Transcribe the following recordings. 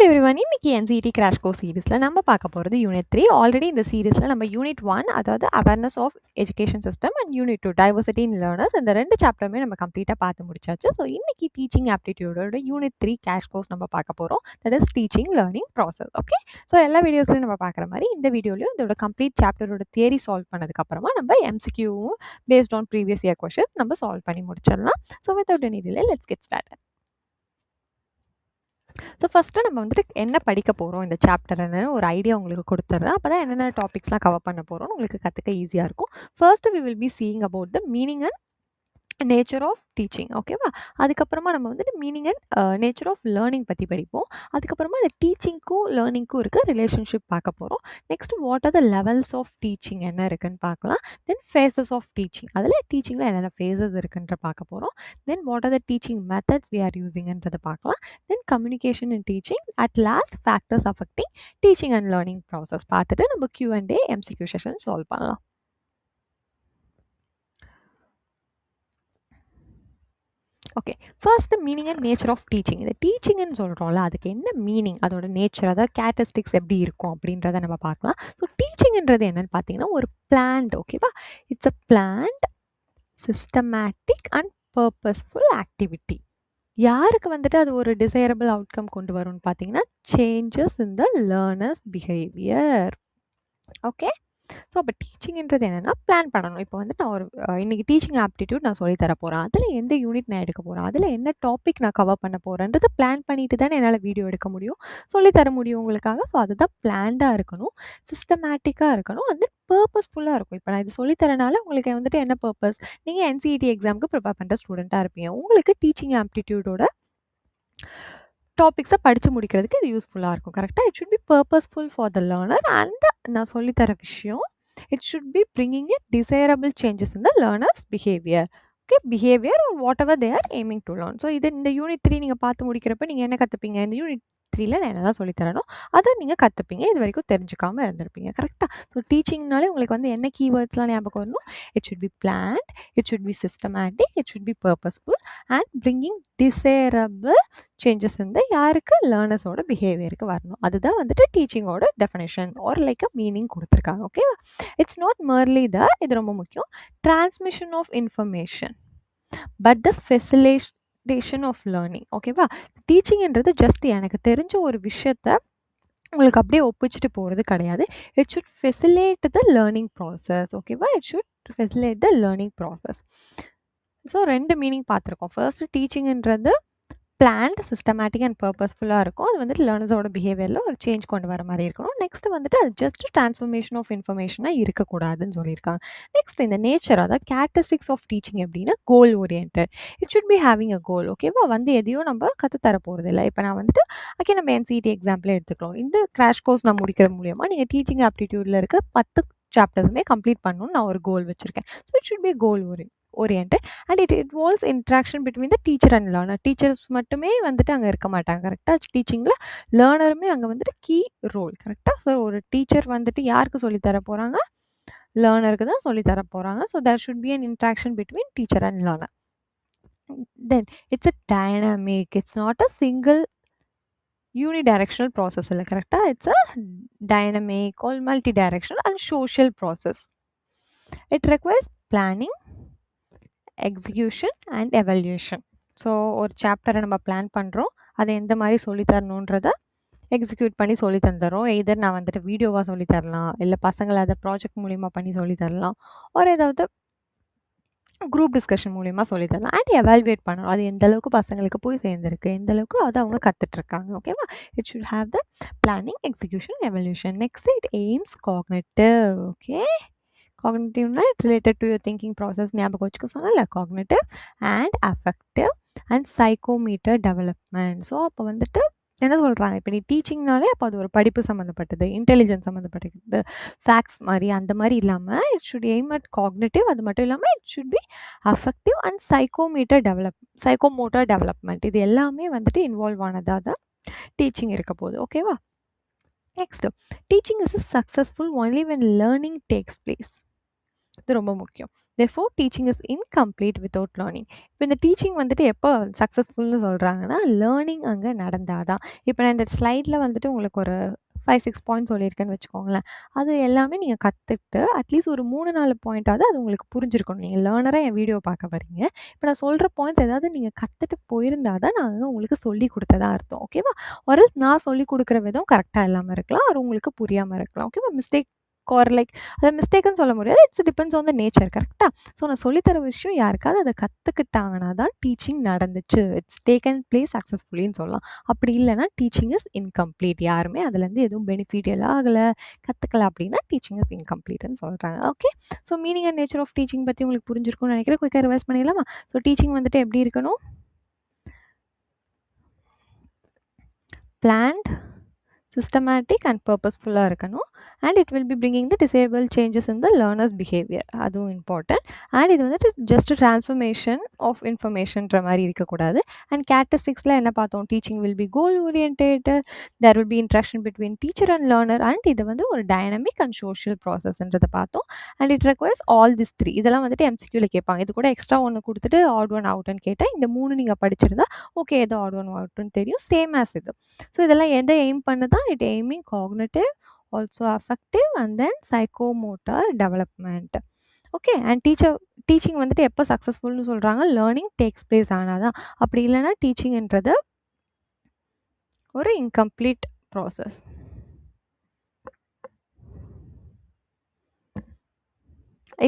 Hello everyone, இன்னைக்கு NCERT crash course சீரிஸில் நம்ம பார்க்க போகிறது யூனிட் 3. ஆல்ரெடி இந்த சீரிஸில் நம்ம யூனிட் 1, அதாவது awareness of education system, and unit 2 diversity in learners, இந்த 2 சாப்டருமே நம்ம கம்ப்ளீட்டாக பார்த்து முடிச்சாச்சு. ஸோ இன்னைக்கு டீச்சிங் ஆப்டிடியூடோட யூனிட் 3 கேஷ் கோர்ஸ் நம்ம பார்க்க போகிறோம். That is teaching learning process. Okay, so எல்லா வீடியோஸ்லையும் நம்ம பார்க்குற மாதிரி இந்த வீடியோலையும் இதோட கம்ப்ளீட் சாப்டரோட தியரி சால்வ் பண்ணதுக்கப்புறமா நம்ம MCQவும் based on previous year questions நம்ம சால்வ் பண்ணி முடிச்சிடலாம். So without any delay let's get start. So first நம்ம வந்துட்டு என்ன படிக்க போகிறோம் இந்த சாப்டர்னு ஒரு ஐடியா உங்களுக்கு கொடுத்துட்றேன். அப்போ தான் என்னென்ன டாபிக்ஸ்லாம் கவர் பண்ண போகிறோம்னு உங்களுக்கு கற்றுக்க ஈஸியாக இருக்கும். First we will be seeing about the meaning and nature of teaching. ஓகேவா? அதுக்கப்புறமா நம்ம வந்துட்டு meaning and nature of learning பற்றி படிப்போம். அதுக்கப்புறமா அந்த டீச்சிங்க்கும் லேர்னிங்க்கும் இருக்க ரிலேஷன்ஷிப் பார்க்க போகிறோம். Next what are the levels of teaching என்ன இருக்குன்னு பார்க்கலாம். தென் ஃபேஸஸ் ஆஃப் டீச்சிங், அதில் டீச்சிங்கில் என்னென்ன ஃபேஸஸ் இருக்குன்ற பார்க்க போகிறோம். Then what are the teaching methods we are யூஸிங்ன்றதை பார்க்கலாம். Then communication in teaching, at last factors affecting teaching and learning process பார்த்துட்டு நம்ம Q&A MCQ செஷன் சால்வ் பண்ணலாம். Okay, first meaning and nature of teaching. இந்த டீச்சிங்னு சொல்கிறோம்ல, அதுக்கு என்ன மீனிங், அதோட நேச்சர், அதாவது கேரக்டரிஸ்டிக்ஸ் எப்படி இருக்கும் அப்படின்றத நம்ம பார்க்கலாம். ஸோ டீச்சிங்ன்றது என்னன்னு பார்த்தீங்கன்னா ஒரு பிளான்ட். ஓகேவா? It's a plant systematic and purposeful activity. யாருக்கு வந்துட்டு அது ஒரு டிசைரபிள் அவுட்கம் கொண்டு வரும்னு பார்த்தீங்கன்னா changes in the learners behaviour. Okay, so அப்போ டீச்சிங்ன்றது என்னென்னா பிளான் பண்ணணும். இப்போ வந்து நான் ஒரு இன்றைக்கி டீச்சிங் ஆப்டிடியூட் நான் சொல்லித்தர போகிறேன். அதில் எந்த யூனிட் நான் எடுக்க போகிறேன், அதில் என்ன டாபிக் நான் கவர் பண்ண போகிறேன்றதை பிளான் பண்ணிட்டு தானே என்னால் வீடியோ எடுக்க முடியும், சொல்லித்தர முடியும் உங்களுக்காக. ஸோ அதுதான் பிளான்டாக இருக்கணும், சிஸ்டமேட்டிக்காக இருக்கணும், வந்து பர்பஸ்ஃபுல்லாக இருக்கும். இப்போ நான் இது சொல்லித்தரனால உங்களுக்கு வந்துட்டு என்ன பர்பஸ், நீங்கள் NCERT எக்ஸாமுக்கு ப்ரிப்பேர் பண்ணுற ஸ்டூடெண்ட்டாக இருப்பீங்க. உங்களுக்கு டீச்சிங் ஆப்டிடியூடோட டாபிக்ஸை படித்து முடிக்கிறதுக்கு இது யூஸ்ஃபுல்லாக இருக்கும். கரெக்டாக? It should be purposeful for the learner and நான் சொல்லித்தர விஷயம் it should B bringing a desirable changes in the learners behaviour. Okay, behaviour R what ever they are aiming to learn. So இது இந்த யூனிட் 3 நீங்கள் பார்த்து முடிக்கிறப்ப நீங்கள் என்ன கற்றுப்பீங்க, இந்த யூனிட் 3ல நான் என்ன தான் சொல்லித்தரணும் அதை நீங்கள் கற்றுப்பீங்க. இது வரைக்கும் தெரிஞ்சுக்காமல் இருந்திருப்பீங்க. கரெக்டாக? ஸோ டீச்சிங்னாலே உங்களுக்கு வந்து என்ன கீவேர்ட்ஸ்லாம் ஞாபகம் வரணும். It should be planned, it should be systematic, it should be purposeful and bringing desirable changes வந்து யாருக்கு, லேர்னர்ஸோட பிஹேவியருக்கு வரணும். அதுதான் வந்துட்டு டீச்சிங்கோட definition or like a meaning கொடுத்துருக்காங்க. ஓகேவா? இட்ஸ் நாட் மர்லி த, இது ரொம்ப முக்கியம், transmission of information but the facilitation of learning. ஓகேவா? டீச்சிங்ன்றது ஜஸ்ட் எனக்கு தெரிஞ்ச ஒரு விஷயத்த உங்களுக்கு அப்படியே ஒப்பிச்சுட்டு போகிறது கிடையாது. It should facilitate the learning process. ஓகேவா? It should facilitate the learning process. So 2 meaning பார்த்துருக்கோம். ஃபர்ஸ்ட் டீச்சிங்ன்றது பிளான்ட், சிஸ்டமேட்டிக் அண்ட் பர்பஸ்ஃபுல்லாக இருக்கும். அது வந்துட்டு லேர்னர்ஸோட பிஹேவியரில் ஒரு சேஞ்ச் கொண்டு வர மாதிரி இருக்கணும். நெக்ஸ்ட் வந்துட்டு அது ஜஸ்ட் ட்ரான்ஸ்ஃபர்மேஷன் ஆஃப் இன்ஃபர்மேஷனாக இருக்கக்கூடாதுன்னு சொல்லியிருக்காங்க. நெக்ஸ்ட் இந்த நேச்சர், அதாவது கேரக்டரிஸ்டிக்ஸ் ஆஃப் டீச்சிங் எப்படின்னா goal orient. It should be having a goal. ஓகேவா? வந்து எதையும் நம்ம கற்றுத்தர போகிறது இல்லை. இப்போ நான் வந்துட்டு ஓகே, நம்ம NCERT எக்ஸாம்பிளே எடுத்துக்கலாம். இந்த கிராஷ் கோர்ஸ் நான் முடிக்கிற மூலியமாக நீங்கள் டீச்சிங் ஆப்டிடியூடில் இருக்க 10 சாப்டர்ஸுமே கம்ப்ளீட் பண்ணணும்னு நான் ஒரு கோல் வச்சுருக்கேன். So it should B goal oriented and it involves interaction between the teacher and learner. Teachers மட்டுமே வந்துட்டு அங்கே இருக்க மாட்டாங்க. கரெக்டாக? டீச்சிங்கில் லேர்னருமே அங்கே வந்துட்டு கீ ரோல். கரெக்டாக? ஸோ ஒரு டீச்சர் வந்துட்டு யாருக்கு சொல்லித்தர போகிறாங்க, லேர்னருக்கு தான் சொல்லித்தர போகிறாங்க. So there should be an interaction between teacher and learner. Then it's a dynamic, it's not a single unidirectional process இல்லை. கரெக்டாக? It's a dynamic or multi-directional and social process. It requires planning, execution and evolution. So ஒரு சாப்டரை நம்ம plan பண்ணுறோம், அதை எந்த மாதிரி சொல்லித்தரணுன்றதை execute பண்ணி சொல்லி தந்துடுறோம். எதர் நான் வந்துட்டு வீடியோவாக சொல்லித்தரலாம், இல்லை பசங்களை அதை ப்ராஜெக்ட் மூலிமா பண்ணி சொல்லித்தரலாம், ஒரு ஏதாவது குரூப் டிஸ்கஷன் மூலிமா சொல்லித்தரலாம். அண்ட் எவால்வேட் பண்ணணும், அது எந்த அளவுக்கு பசங்களுக்கு போய் சேர்ந்துருக்கு, எந்த அளவுக்கு அதை அவங்க கற்றுட்ருக்காங்க. ஓகேவா? It should have the planning, execution, evaluation. Next it aims cognitive. Okay, காக்னிட்டிவ்னா related to your thinking process ஞாபகம் வச்சுக்க சொன்னல. Cognitive and affective and psychomotor development. So அப்போ வந்துட்டு என்ன சொல்கிறாங்க, இப்போ நீ டீச்சிங்னாலே அப்போ அது ஒரு படிப்பு சம்மந்தப்பட்டது, இன்டெலிஜென்ஸ் சம்மந்தப்பட்டது, ஃபேக்ட்ஸ் மாதிரி அந்த மாதிரி இல்லாமல் it should aim at cognitive. அது மட்டும் இல்லாமல் it should B affective and psychomotor development. இது எல்லாமே வந்துட்டு இன்வால்வ் ஆனதாக தான் டீச்சிங் இருக்க போகுது. ஓகேவா? Next, teaching is successful only when learning takes place. இது ரொம்ப முக்கியம். therefore teaching is incomplete without learning. இப்போ இந்த டீச்சிங் வந்துட்டு எப்போ சக்ஸஸ்ஃபுல்னு சொல்கிறாங்கன்னா லேர்னிங் அங்கே நடந்தால் தான். இப்போ நான் இந்த ஸ்லைடில் வந்துட்டு உங்களுக்கு ஒரு 5-6 பாயிண்ட் சொல்லியிருக்கேன்னு வச்சுக்கோங்களேன். அது எல்லாமே நீங்கள் கற்றுட்டு அட்லீஸ்ட் ஒரு 3-4 பாயிண்ட்டாவது அது உங்களுக்கு புரிஞ்சிருக்கணும். நீங்கள் லேர்னராக என் வீடியோ பார்க்க வரீங்க. இப்போ நான் சொல்கிற பாயிண்ட்ஸ் ஏதாவது நீங்கள் கற்றுட்டு போயிருந்தா தான் நான் உங்களுக்கு சொல்லி கொடுத்ததா அர்த்தம். ஓகேவா? ஒரு நான் சொல்லி கொடுக்குற விதம் கரெக்டாக இல்லாமல் இருக்கலாம், அது உங்களுக்கு புரியாமல் இருக்கலாம். ஓகேவா? மிஸ்டேக் ஆர் லைக் அதை மிஸ்டேக்குன்னு சொல்ல முடியாது. It's depends on the nature. கரெக்டாக? ஸோ நான் சொல்லித்தர விஷயம் யாருக்காவது அதை கற்றுக்கிட்டாங்கன்னா தான் டீச்சிங் நடந்துச்சு, இட்ஸ் டேக்கன் பிளேஸ் சக்ஸஸ்ஃபுல்லின்னு சொல்லலாம். அப்படி இல்லைனா டீச்சிங் இஸ் இன்கம்ப்ளீட். யாருமே அதுலேருந்து எதுவும் பெனிஃபிட் எல்லாம் ஆகலை, கற்றுக்கல அப்படின்னா டீச்சிங் இஸ் இன்கம்ப்ளீட்னு சொல்கிறாங்க. Okay, so meaning and nature of teaching பற்றி உங்களுக்கு புரிஞ்சிருக்கும்னு நினைக்கிறேன். குயிக்காக ரிவைஸ் பண்ணிடலாமா? ஸோ டீச்சிங் வந்துட்டு எப்படி இருக்கணும்? planned, systematic and purposeful-ஆ இருக்கணும். and it will be bringing the disable changes in the learner's behavior. அதுவும் important. and இது வந்துட்டு just a transformation of informationன்ற மாதிரி இருக்கக்கூடாது. and characteristics-ல என்ன பார்த்தோம்? teaching will be goal oriented, there will be interaction between teacher and learner, and இது வந்து ஒரு dynamic and social process-ன்றதை பார்த்தோம். and it requires all these 3. இதெல்லாம் வந்துட்டு MCQ-ல கேட்பாங்க. இது கூட எக்ஸ்ட்ரா ஒன்று கொடுத்துட்டு odd one outன்னு கேட்டால் இந்த 3 நீங்கள் படிச்சிருந்தா ஓகே ஏதோ odd one outன்னு தெரியும், சேம் ஆஸ் இது. ஸோ இதெல்லாம் எதை எய்ம் பண்ணுதான்? it aiming cognitive, also affective and then psychomotor development. Okay, and teaching வந்துட்டு எப்போ சக்ஸஸ்ஃபுல்னு சொல்கிறாங்க? லேர்னிங் டேக்ஸ் பிளேஸ் ஆனால் தான். அப்படி இல்லைன்னா டீச்சிங்ன்றது ஒரு இன்கம்ப்ளீட் ப்ராசஸ்.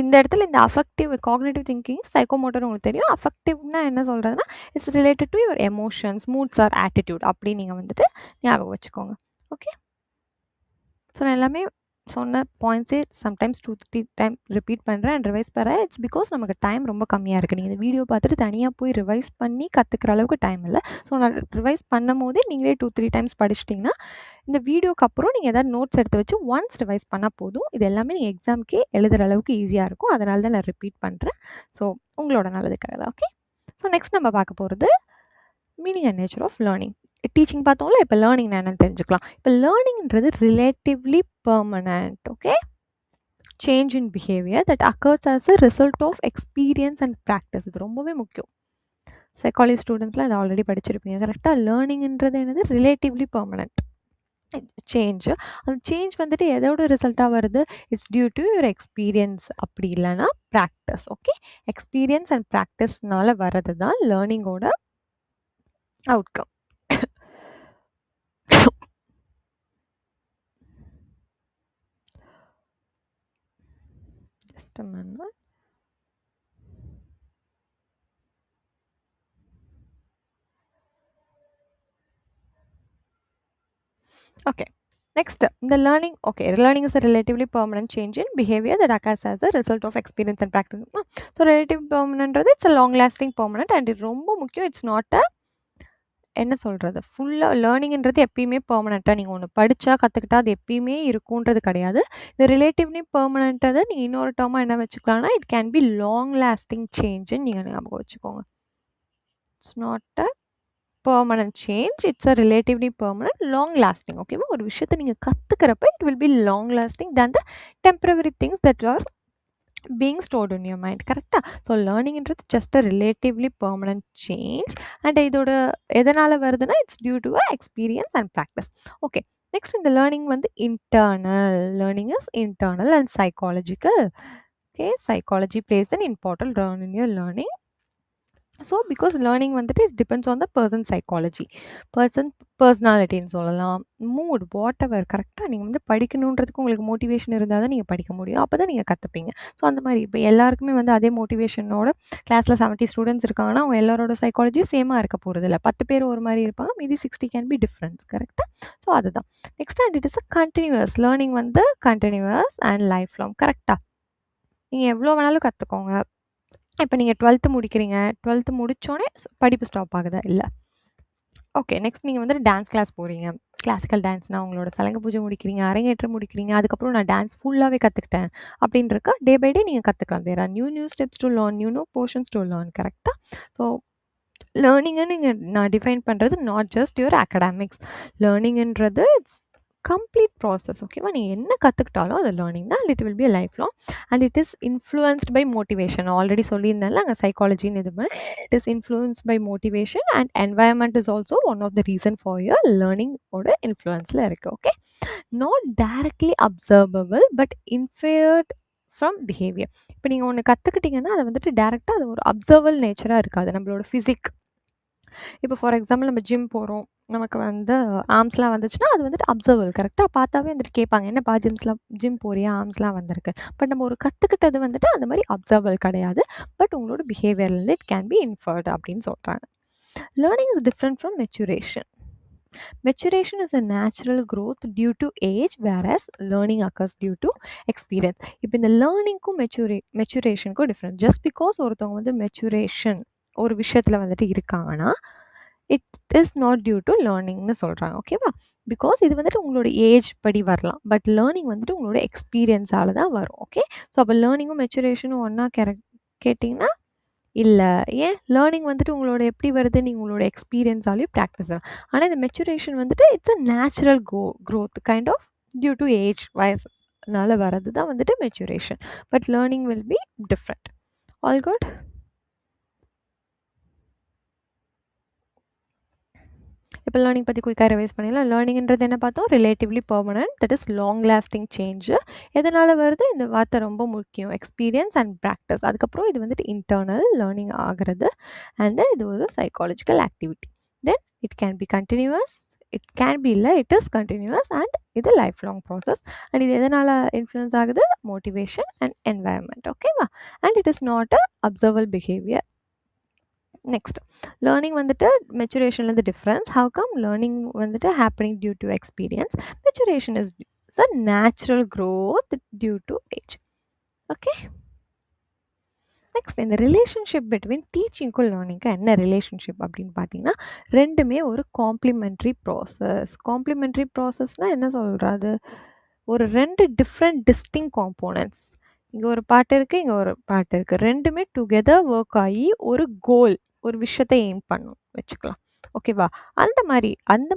இந்த இடத்துல இந்த அஃபெக்டிவ் காக்னிட்டிவ் திங்கிங் சைக்கோமோட்டர் உங்களுக்கு தெரியும். அஃபெக்டிவ்னா என்ன சொல்கிறதுனா it's related to your emotions, moods or attitude அப்படி நீங்கள் வந்துட்டு ஞாபகம் வச்சுக்கோங்க. ஓகே, ஸோ நான் எல்லாமே சொன்ன பாயிண்ட்ஸே சம்டைம்ஸ் 2-3 டைம் ரிப்பீட் பண்ணுறேன் அண்ட் ரிவைஸ் பண்ணுறேன். இட்ஸ் பிகாஸ் நமக்கு டைம் ரொம்ப கம்மியாக இருக்குது. நீங்கள் இந்த வீடியோ பார்த்துட்டு தனியாக போய் ரிவைஸ் பண்ணி கற்றுக்கிற அளவுக்கு டைம் இல்லை. ஸோ நான் ரிவைஸ் பண்ணும் போதே நீங்களே 2-3 டைம்ஸ் படிச்சிட்டிங்கன்னா இந்த வீடியோக்கு அப்புறம் நீங்கள் எதாவது நோட்ஸ் எடுத்து வச்சு ஒன்ஸ் ரிவைஸ் பண்ணால் போதும். இது எல்லாமே நீங்கள் எக்ஸாமுக்கே எழுதுகிற அளவுக்கு ஈஸியாக இருக்கும். அதனால தான் நான் ரிப்பீட் பண்ணுறேன். ஸோ உங்களோட நல்லதுக்காக தான். ஓகே, ஸோ நெக்ஸ்ட் நம்ம பார்க்க போகிறது meaning and nature of learning. Teaching பார்த்தோம்ல, இப்போ லேர்னிங் என்னன்னு தெரிஞ்சுக்கலாம். இப்போ லேர்னிங்ன்றது relatively permanent. Okay, change in behaviour that occurs as a result of experience and practice. இது ரொம்பவே முக்கியம். சைக்காலஜி ஸ்டூடெண்ட்ஸ்லாம் இதை ஆல்ரெடி படிச்சிருப்பீங்க. கரெக்டாக லேர்னிங்ன்றது என்னது? Relatively permanent change. அந்த சேஞ்ச் வந்துட்டு எதோட ரிசல்ட்டாக வருது? It's due to your experience, அப்படி இல்லைனா ப்ராக்டிஸ். ஓகே, எக்ஸ்பீரியன்ஸ் அண்ட் ப்ராக்டிஸ்னால வர்றது தான் லேர்னிங்கோட outcome. Just a minute. Okay, next the learning. Okay, learning is a relatively permanent change in behavior that occurs as a result of experience and practice. So relative permanent, it's a long lasting permanent and it ரொம்ப முக்கியம். It's not a என்ன சொல்கிறது, ஃபுல்லாக லேர்னிங்ன்றது எப்பயுமே பெர்மனெண்ட்டாக நீங்கள் ஒன்று படித்தா கற்றுக்கிட்டா அது எப்பயுமே இருக்குன்றது கிடையாது. இந்த ரிலேட்டிவ்லி பெர்மனெண்ட்டதை நீங்கள் இன்னொரு டேர்மாக என்ன வச்சுக்கலாம்னா it can be long lasting சேஞ்சுன்னு நீங்கள் ஞாபகம் வச்சுக்கோங்க. It's not a permanent change, it's a relatively permanent long lasting. ஓகேவா? ஒரு விஷயத்தை நீங்கள் கற்றுக்கிறப்ப it will be long lasting then the temporary things that are being stored in your mind. கரெக்டாக? ஸோ லேர்னிங்ன்றது just a relatively permanent change and இதோட எதனால் வருதுன்னா it's due to a experience and practice. Okay, next இந்த learning வந்து internal. Learning is internal and psychological. Okay, psychology plays an important role in your learning. So because learning வந்துட்டு it depends on the person psychology, பர்சனாலிட்டின்னு சொல்லலாம், mood, what ever. கரெக்டாக நீங்கள் வந்து படிக்கணுன்றதுக்கு உங்களுக்கு motivation இருந்தால் தான் நீங்கள் படிக்க முடியும், அப்போ தான் நீங்கள் கற்றுப்பீங்க. ஸோ அந்த மாதிரி இப்போ எல்லாருக்குமே வந்து அதே மோட்டிவேஷனோட கிளாஸில் 70 ஸ்டூடெண்ட்ஸ் இருக்காங்கன்னா அவங்க எல்லாரோட சைக்காலஜியும் சேமாக இருக்க போகிறது இல்லை. 10 பேர் ஒரு மாதிரி இருப்பாங்க, மீதி 60 கேன் பி டிஃப்ரென்ஸ். கரெக்டாக? ஸோ அதுதான் next. And it is a continuous learning, வந்து கண்டினியூஸ் அண்ட் லைஃப் லாங். கரெக்டாக? நீங்கள் எவ்வளோ வேணாலும் கற்றுக்கோங்க. இப்போ நீங்கள் 12th முடிக்கிறீங்க, 12th முடித்தோடனே படிப்பு ஸ்டாப் ஆகுதா? இல்லை. ஓகே, நெக்ஸ்ட் நீங்கள் வந்துட்டு டான்ஸ் கிளாஸ் போகிறீங்க, கிளாசிக்கல் டான்ஸ்னால் உங்களோட சலங்கை பூஜை முடிக்கிறீங்க, அரங்கேற்றம் முடிக்கிறீங்க, அதுக்கப்புறம் நான் டான்ஸ் ஃபுல்லாகவே கற்றுக்கிட்டேன் அப்படின்றக்க டே பை டே நீங்கள் கற்றுக்கலாம். There are new steps to learn, new portions to learn. கரெக்டாக? ஸோ லேர்னிங்னு நீங்கள் நான் டிஃபைன் பண்ணுறது நாட் ஜஸ்ட் யுவர் அகடாமிக்ஸ். லேர்னிங்ன்றது இட்ஸ் கம்ப்ளீட் ப்ராசஸ். ஓகேவா? நீங்கள் என்ன கற்றுக்கிட்டாலும் அது லேர்னிங் தான். And it will be life long and it is influenced by motivation. Already சொல்லியிருந்தேன்ல அங்கே சைக்காலஜின்னு இது மாதிரி it is influenced by motivation and environment is also one of the reason for your லேர்னிங்கோட இன்ஃப்ளூயன்ஸில் இருக்குது. Okay, not directly observable but inferred from behaviour. இப்போ நீங்கள் ஒன்று கற்றுக்கிட்டிங்கன்னா அதை வந்துட்டு டேரெக்டாக அது ஒரு அப்சர்வல் நேச்சராக இருக்காது. நம்மளோட ஃபிசிக், இப்போ ஃபார் எக்ஸாம்பிள் நம்ம ஜிம் போகிறோம், நமக்கு வந்து ஆர்ம்ஸ்லாம் வந்துச்சுன்னா அது வந்துட்டு அப்சர்வல். கரெக்டாக பார்த்தாவே வந்துட்டு கேட்பாங்க, என்னப்பா ஜிம் போறியா, ஆர்ம்ஸ்லாம் வந்திருக்கு. பட் நம்ம ஒரு கற்றுக்கிட்டது வந்துட்டு அந்த மாதிரி அப்சர்வல் கிடையாது. பட் உங்களோட பிஹேவியர்லேருந்து இட் கேன் பி இன்ஃபர்டு அப்படின்னு சொல்கிறாங்க. Learning is different from maturation. Maturation is a natural growth due to age, whereas learning occurs due to experience. இப்போ இந்த லேர்னிங்க்கும் மெச்சுரேஷனுக்கும் டிஃப்ரெண்ட். ஜஸ்ட் பிகாஸ் ஒருத்தவங்க வந்து மெச்சுரேஷன் ஒரு விஷயத்தில் வந்துட்டு இருக்காங்கன்னா it is not due to லேர்னிங்னு சொல்கிறாங்க. ஓகேவா? பிகாஸ் இது வந்துட்டு உங்களோட ஏஜ் படி வரலாம். பட் லேர்னிங் வந்துட்டு உங்களோட எக்ஸ்பீரியன்ஸால் தான் வரும். ஓகே, ஸோ அப்போ லேர்னிங்கும் மெச்சுரேஷனும் ஒன்றா கேட்டிங்கன்னா இல்லை. ஏன்? லேர்னிங் வந்துட்டு உங்களோட எப்படி வருது, நீங்கள் உங்களோட எக்ஸ்பீரியன்ஸாலையும் ப்ராக்டிஸ் ஆகும். ஆனால் இந்த மெச்சுரேஷன் வந்துட்டு it's a natural growth kind of due to age, வயசுனால வரது தான் வந்துட்டு maturation. But learning will be different. All good. இப்போ லேர்னிங் பற்றி குயிக்காக ரிவைஸ் பண்ணிடலாம். லேர்னிங்கிறது என்ன பார்த்தோம்? Relatively permanent, that is long lasting change. எதனால் வருது? இந்த வார்த்தை ரொம்ப முக்கியம், எக்ஸ்பீரியன்ஸ் அண்ட் ப்ராக்டிஸ். அதுக்கப்புறம் இது வந்துட்டு இன்டர்னல் லேர்னிங் ஆகிறது. அண்ட் தென் இது ஒரு psychological activity. Then it can be continuous, it can be இல்லை, இட் இஸ் கண்டினியூவஸ் அண்ட் இது லைஃப் லாங் ப்ராசஸ். அண்ட் இது எதனால் இன்ஃப்ளூயன்ஸ் ஆகுது? Motivation and environment. ஓகேவா? And it is not a observable behaviour. Next, learning வந்துட்டு மெச்சுரேஷன்லேருந்து difference. How come learning வந்துட்டு happening due to experience, maturation is a natural growth due to age. Okay, next, இந்த relationship between டீச்சிங்க்கும் லேர்னிங்க்கும் என்ன relationship அப்படின்னு பார்த்தீங்கன்னா ரெண்டுமே ஒரு காம்ப்ளிமெண்ட்ரி ப்ராசஸ். காம்ப்ளிமெண்ட்ரி ப்ராசஸ்னால் என்ன சொல்கிறது? ஒரு ரெண்டு டிஃப்ரெண்ட் டிஸ்டிங் காம்போனன்ட்ஸ். இங்கே ஒரு பாட்டு இருக்குது, இங்கே ஒரு பாட்டு இருக்குது. ரெண்டுமே டுகெதர் ஒர்க் ஆகி ஒரு கோல், ஒரு விஷயத்தை எய்ம் பண்ணும் வச்சுக்கலாம். ஓகேவா? அந்த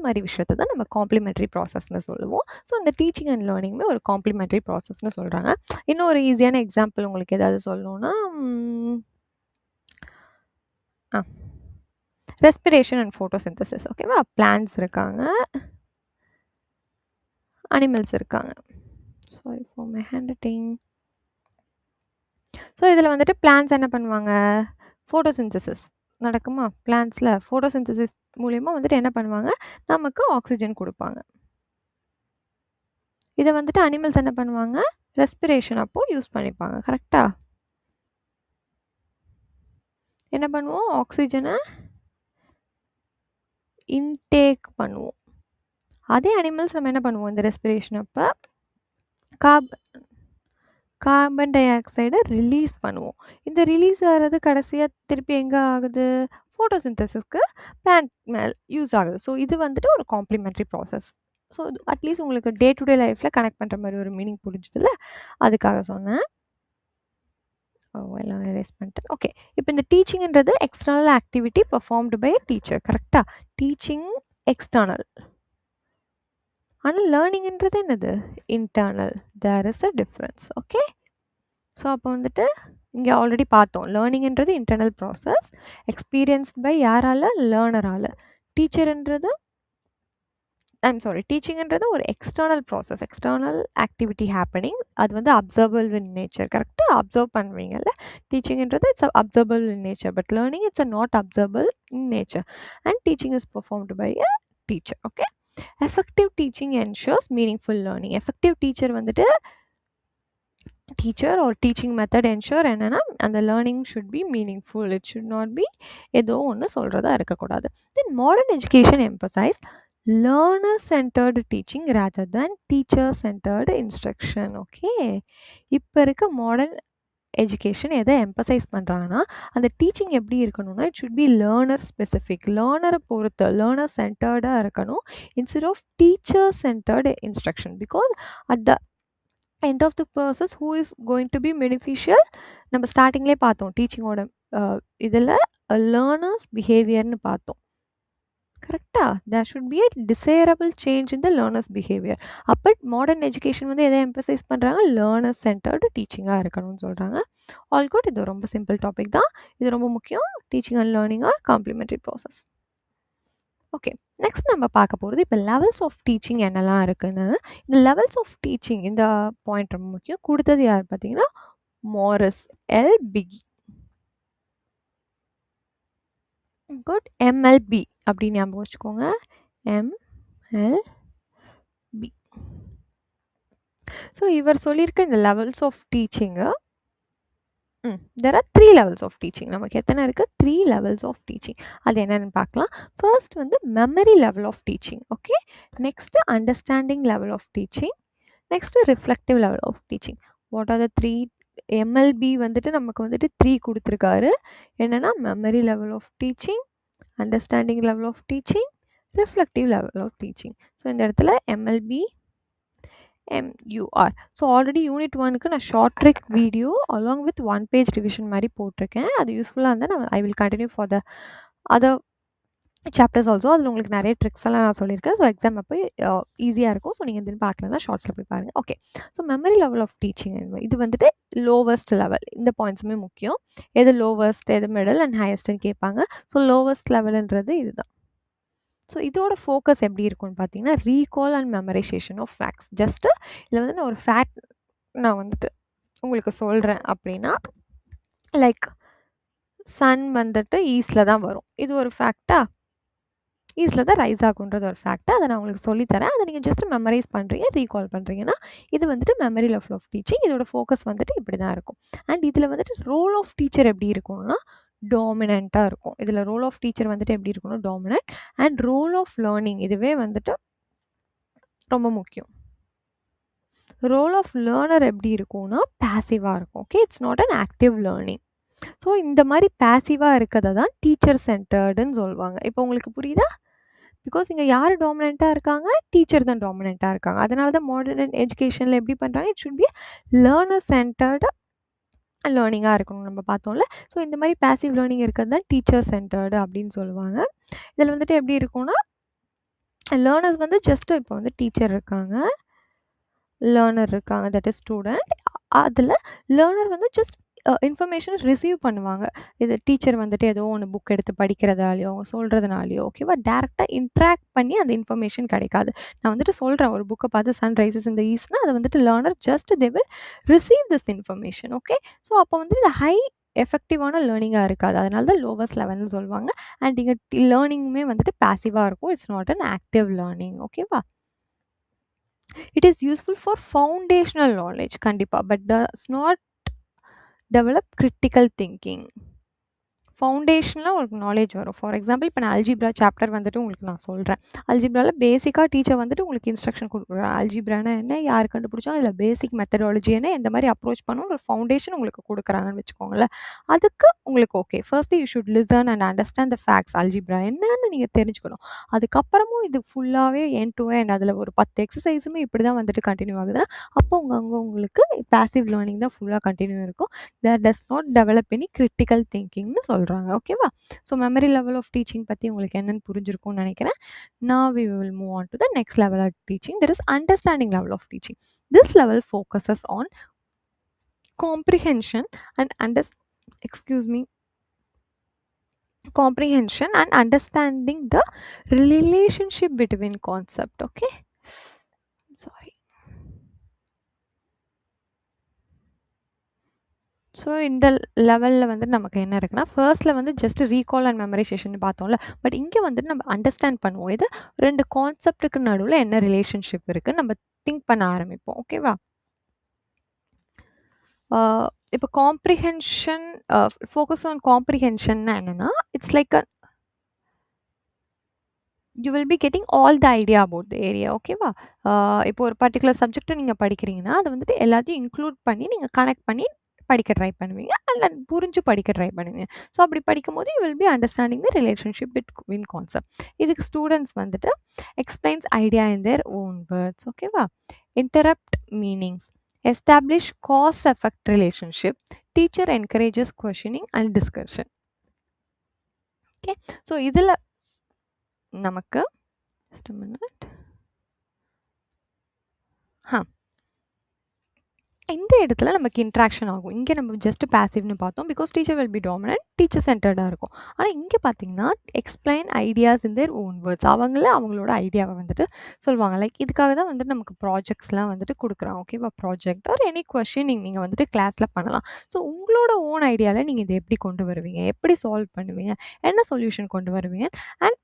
மாதிரி விஷயத்தை தான் நம்ம காம்ப்ளிமெண்ட்ரி ப்ராசஸ்னு சொல்லுவோம். ஸோ இந்த டீச்சிங் அண்ட் லேர்னிங்குமே ஒரு காம்ப்ளிமெண்ட்ரி ப்ராசஸ்னு சொல்கிறாங்க. இன்னும் ஒரு ஈஸியான எக்ஸாம்பிள் உங்களுக்கு ஏதாவது சொல்லணும்னா ரெஸ்பிரேஷன் அண்ட் ஃபோட்டோசிந்தசிஸ். ஓகேவா? பிளான்ட்ஸ் இருக்காங்க, அனிமல்ஸ் இருக்காங்க. Sorry for my hand writing. So இதில் வந்துட்டு பிளான்ட்ஸ் என்ன பண்ணுவாங்க? ஃபோட்டோசிந்தசிஸ் நடக்குமா? பிளான்ட்ஸில் ஃபோட்டோசிந்தசிஸ் மூலயமா வந்துட்டு என்ன பண்ணுவாங்க? நமக்கு ஆக்சிஜன் கொடுப்பாங்க. இதை வந்துட்டு அனிமல்ஸ் என்ன பண்ணுவாங்க? ரெஸ்பிரேஷன் அப்போது யூஸ் பண்ணிப்பாங்க. கரெக்டாக? என்ன பண்ணுவோம்? ஆக்சிஜனை இன்டேக் பண்ணுவோம். அதே அனிமல்ஸ் நம்ம என்ன பண்ணுவோம்? இந்த ரெஸ்பிரேஷன் அப்போ கார்பன் டை ஆக்சைடை ரிலீஸ் பண்ணுவோம். இந்த ரிலீஸ் ஆகிறது கடைசியாக திருப்பி எங்கே ஆகுது? ஃபோட்டோசிந்தசிஸ்க்கு பிளான்ட் மேல் யூஸ் ஆகுது. ஸோ இது வந்துட்டு ஒரு காம்ப்ளிமெண்ட்ரி ப்ராசஸ். ஸோ அட்லீஸ்ட் உங்களுக்கு டே டு டே லைஃப்பில் கனெக்ட் பண்ணுற மாதிரி ஒரு மீனிங் புரிஞ்சுதுல, அதுக்காக சொன்னேன். எல்லாம் எரேஸ் பண்ணிட்டேன். ஓகே, இப்போ இந்த டீச்சிங்ன்றது external activity performed by teacher. கரெக்டாக? Teaching external. ஆனால் லேர்னிங்ன்றது என்னது? Internal. There is a difference. Okay, so அப்போ வந்துட்டு இங்கே ஆல்ரெடி பார்த்தோம், லேர்னிங்ன்றது இன்டர்னல் ப்ராசஸ், எக்ஸ்பீரியன்ஸ்ட் பை யாரால்? லேர்னரால். டீச்சர்ன்றது டீச்சிங்ன்றது ஒரு external process, external activity happening. அது வந்து அப்சர்வபிள் இன் நேச்சர். கரெக்டாக? அப்சர்வ் பண்ணுவீங்கல்ல. டீச்சிங்ன்றது it's observable in nature, but learning it's not observable in nature and teaching is performed by a teacher. Okay, effective teaching ensures meaningful learning. Effective teacher வந்துட்டு teacher ஒரு teaching method ensure என்னென்னா அந்த learning should be meaningful, it should not be ஏதோ ஒன்று சொல்கிறதா இருக்கக்கூடாது. Then modern education emphasise learner centred teaching rather than teacher centred instruction. Okay, இப்போ இருக்க மாடர்ன் எஜுகேஷன் எதை எம்பசைஸ் பண்ணுறாங்கன்னா அந்த டீச்சிங் எப்படி இருக்கணும்னா it should be learner specific, லேர்னரை பொறுத்த லேர்னர் சென்டர்டாக இருக்கணும் instead of teacher centred instruction. Because at the end of the process who is going to be beneficial? நம்ம ஸ்டார்டிங்லேயே பார்த்தோம் டீச்சிங்கோட இதில் லேர்னர்ஸ் பிஹேவியர்னு பார்த்தோம். கரெக்டா? There should be a desirable change in the learner's behavior. அப்போ மாடர்ன் எஜுகேஷன் வந்து எதை எம்பசைஸ் பண்ணுறாங்க? லேர்னர் சென்டர்டு டீச்சிங்காக இருக்கணும்னு சொல்கிறாங்க. All good. இது ரொம்ப சிம்பிள் டாபிக் தான். இது ரொம்ப முக்கியம். Teaching and learning are complementary process. Okay, next நம்ம பார்க்க போகிறது இப்போ லெவல்ஸ் ஆஃப் டீச்சிங் என்னெல்லாம் இருக்குன்னு. இந்த லெவல்ஸ் ஆஃப் டீச்சிங் இந்த பாயிண்ட் ரொம்ப முக்கியம். கொடுத்தது யார் பார்த்தீங்கன்னா Morris L Bigge. Good. MLB அப்படின்னு ஞாபகம் வச்சுக்கோங்க. எம்எல்பி. ஸோ இவர் சொல்லியிருக்க இந்த லெவல்ஸ் ஆஃப் டீச்சிங்கு there are 3 levels of teaching. நமக்கு எத்தனை இருக்குது? 3 லெவல்ஸ் ஆஃப் டீச்சிங். அது என்னென்னு பார்க்கலாம். ஃபர்ஸ்ட் வந்து memory level of teaching. Okay, next understanding level of teaching, next reflective level of teaching. What are the 3? MLB வந்துட்டு நமக்கு வந்துட்டு 3 கொடுத்துருக்காரு. என்னென்னா memory level of teaching, understanding level of teaching, reflective level of teaching. So இந்த இடத்துல MLB MUR. So already unit 1க்கு நான் short trick video along with 1 page revision மாதிரி போட்டிருக்கேன். அது யூஸ்ஃபுல்லாக இருந்தால் நான் I will continue for the other chapters also. அதில் உங்களுக்கு நிறைய ட்ரிக்ஸ் எல்லாம் நான் சொல்லியிருக்கேன். ஸோ எக்ஸாம் அப்போ ஈஸியாக இருக்கும். ஸோ நீங்கள் எதுன்னு பார்க்கலன்னா ஷார்ட்ஸில் போய் பாருங்கள். Okay, so memory level of teaching இது வந்துட்டு லோவஸ்ட் லெவல். இந்த பாயிண்ட்ஸுமே முக்கியம். எது லோவஸ்ட், எது மிடில் அண்ட் ஹையஸ்ட்டுன்னு கேட்பாங்க. ஸோ லோவஸ்ட் லெவலுன்றது இதுதான். ஸோ இதோட ஃபோக்கஸ் எப்படி இருக்கும்னு பார்த்தீங்கன்னா recall and memorisation of facts. Just இதில் வந்து நான் ஒரு ஃபேக்ட் நான் வந்துட்டு உங்களுக்கு சொல்கிறேன் அப்படின்னா லைக் சன் வந்துட்டு ஈஸ்டில் தான் வரும். இது ஒரு ஃபேக்டா? ஈஸ்டில் தான் ரைஸ் ஆகுன்றது ஒரு ஃபேக்ட். அதை நான் உங்களுக்கு சொல்லித்தரேன். அதை நீங்கள் ஜஸ்ட் மெமரைஸ் பண்ணுறீங்க, ரீகால் பண்ணுறீங்கன்னா இது வந்துட்டு மெமரி லெவல் ஆஃப் டீச்சிங். இதோட ஃபோக்கஸ் வந்துட்டு இப்படி தான் இருக்கும். அண்ட் இதில் வந்துட்டு ரோல் ஆஃப் டீச்சர் எப்படி இருக்கும்னா டாமினண்ட்டாக இருக்கும். இதில் ரோல் ஆஃப் டீச்சர் வந்துட்டு எப்படி இருக்கணும்? Dominant. And role of learning இதுவே வந்துட்டு ரொம்ப முக்கியம். ரோல் ஆஃப் லேர்னர் எப்படி இருக்கும்னா பேசிவாக இருக்கும். Okay, it's not an active learning. So இந்த மாதிரி பேசிவாக இருக்கிறத தான் டீச்சர் சென்டர்டுன்னு சொல்லுவாங்க. இப்போ உங்களுக்கு புரியுதா? பிகாஸ் இங்கே யார் டாமினண்ட்டாக இருக்காங்க? டீச்சர் தான் டாமினண்ட்டாக இருக்காங்க. அதனால தான் மாடர்ன் எஜுகேஷனில் எப்படி பண்ணுறாங்க? It should be learner centred லேர்னிங்காக இருக்கணும் நம்ம பார்த்தோம்ல. ஸோ இந்த மாதிரி பேசிவ் லேர்னிங் இருக்கிறது தான் டீச்சர் சென்டர்டு அப்படின்னு சொல்லுவாங்க. இதில் வந்துட்டு எப்படி இருக்கும்னா லேர்னர்ஸ் வந்து ஜஸ்ட்டு இப்போ வந்து டீச்சர் இருக்காங்க, லேர்னர் இருக்காங்க, தட் இஸ் ஸ்டூடெண்ட். அதில் லேர்னர் வந்து ஜஸ்ட் இன்ஃபர்மேஷன் ரிசீவ் பண்ணுவாங்க. இது டீச்சர் வந்துட்டு ஏதோ ஒன்று புக் எடுத்து படிக்கிறதாலையோ அவங்க சொல்கிறதுனாலையோ ஓகேவா டேரெக்டாக இன்ட்ராக்ட் பண்ணி அந்த இன்ஃபர்மேஷன் கிடைக்காது. நான் வந்துட்டு சொல்கிறேன் ஒரு புக்கை பார்த்து சன் ரைசஸ் இந்த ஈஸ்ட்னா அதை வந்துட்டு learner just they will receive this information. Okay, so அப்போ வந்துட்டு இந்த ஹை எஃபெக்டிவான லேர்னிங்காக இருக்காது. அதனால தான் லோவஸ்ட் லெவல்னு சொல்லுவாங்க. அண்ட் இங்கே லேர்னிங்குமே வந்துட்டு பேசிவாக இருக்கும். It's not an active learning. ஓகேவா? It is useful for foundational knowledge கண்டிப்பாக, but does not develop critical thinking. ஃபவுண்டேஷனில் உங்களுக்கு நாலேஜ் வரும். ஃபார் எக்ஸாம்பிள் இப்போ நான் அல்ஜிப்ரா சாப்டர் வந்துட்டு உங்களுக்கு நான் சொல்கிறேன். அல்ஜிப்ராவில் பேசிக்காக டீச்சர் வந்துட்டு உங்களுக்கு இன்ஸ்ட்ரக்ஷன் கொடுக்குறாங்க. அல்ஜிப்ரானா என்ன, யார் கண்டுபிடிச்சோம், அதில் பேசிக் மெத்தடாலஜி என்ன, எந்த மாதிரி அப்ரோச் பண்ணணும், ஒரு ஃபவுண்டேஷன் உங்களுக்கு கொடுக்குறாங்கன்னு வச்சுக்கோங்களேன். அதுக்கு உங்களுக்கு okay first you should listen and understand the facts. Algebra என்னன்னு நீங்கள் தெரிஞ்சுக்கணும். அதுக்கப்புறமும் இது ஃபுல்லாகவே எண்ட் டு எண்ட் அதில் ஒரு 10 எக்ஸசைஸுமே இப்படி தான் வந்துட்டு கண்டினியூ ஆகுதுன்னா அப்போ அங்கே உங்களுக்கு பேசிவ் லேர்னிங் தான் ஃபுல்லாக கண்டினியூ இருக்கும். There does not develop any critical திங்கிங்னு சொல்கிறாங்க. ஓகேவா? So memory level of teaching பற்றி உங்களுக்கு என்னென்னு புரிஞ்சிருக்கும்னு நினைக்கிறேன். Now we will move on to the next level of teaching. There is understanding level of teaching. This level focuses on comprehension and comprehension and understanding the relationship between concept. Okay, sorry. So இந்த லெவலில் வந்து நமக்கு என்ன இருக்குன்னா ஃபர்ஸ்ட்டில் வந்து just recall and memorisation பார்த்தோம்ல. But இங்கே வந்துட்டு நம்ம அண்டர்ஸ்டாண்ட் பண்ணுவோம். இது 2 கான்செப்டுக்கு நடுவில் என்ன ரிலேஷன்ஷிப் இருக்குன்னு நம்ம திங்க் பண்ண ஆரம்பிப்போம். ஓகேவா? இப்போ காம்ப்ரிஹென்ஷன் ஃபோக்கஸ் ஆன் காம்ப்ரிஹென்ஷன்னா என்னென்னா it's like you will be getting all the idea about the area. ஓகேவா? இப்போ ஒரு பர்டிகுலர் சப்ஜெக்ட்டை நீங்கள் படிக்கிறீங்கன்னா அதை வந்துட்டு எல்லாத்தையும் இன்க்ளூட் பண்ணி நீங்கள் கனெக்ட் பண்ணி படிக்க ட்ரை பண்ணுவீங்க அண்ட் புரிஞ்சு படிக்க ட்ரை பண்ணுவீங்க. ஸோ அப்படி படிக்கும்போது you will be understanding the relationship between concept. இதுக்கு ஸ்டூடெண்ட்ஸ் வந்துட்டு explains idea in their own words. ஓகேவா? Interpret meanings, establish cause effect relationship, teacher encourages, questioning, and discussion. Okay, so இதில் நமக்கு just a minute. இந்த இடத்துல நமக்கு interaction ஆகும். இங்கே நம்ம ஜஸ்ட் பேசிவ்னு பார்த்தோம். Because teacher will be dominant, teacher சென்டர்டாக இருக்கும். ஆனால் இங்கே பார்த்தீங்கன்னா explain ideas in their own words. அவங்களே அவங்களோட ஐடியாவை வந்துட்டு சொல்லுவாங்க. லைக் இதுக்காக தான் வந்துட்டு நமக்கு ப்ராஜெக்ட்ஸ்லாம் வந்துட்டு கொடுக்குறான். ஓகேவா? ப்ராஜெக்ட் ஆர் எனி கொஷின் நீங்கள் வந்துட்டு கிளாஸில் பண்ணலாம். ஸோ உங்களோட ஓன் ஐடியாவில் நீங்கள் இதை எப்படி கொண்டு வருவீங்க, எப்படி சால்வ் பண்ணுவீங்க, என்ன சொல்யூஷன் கொண்டு வருவீங்க, அண்ட்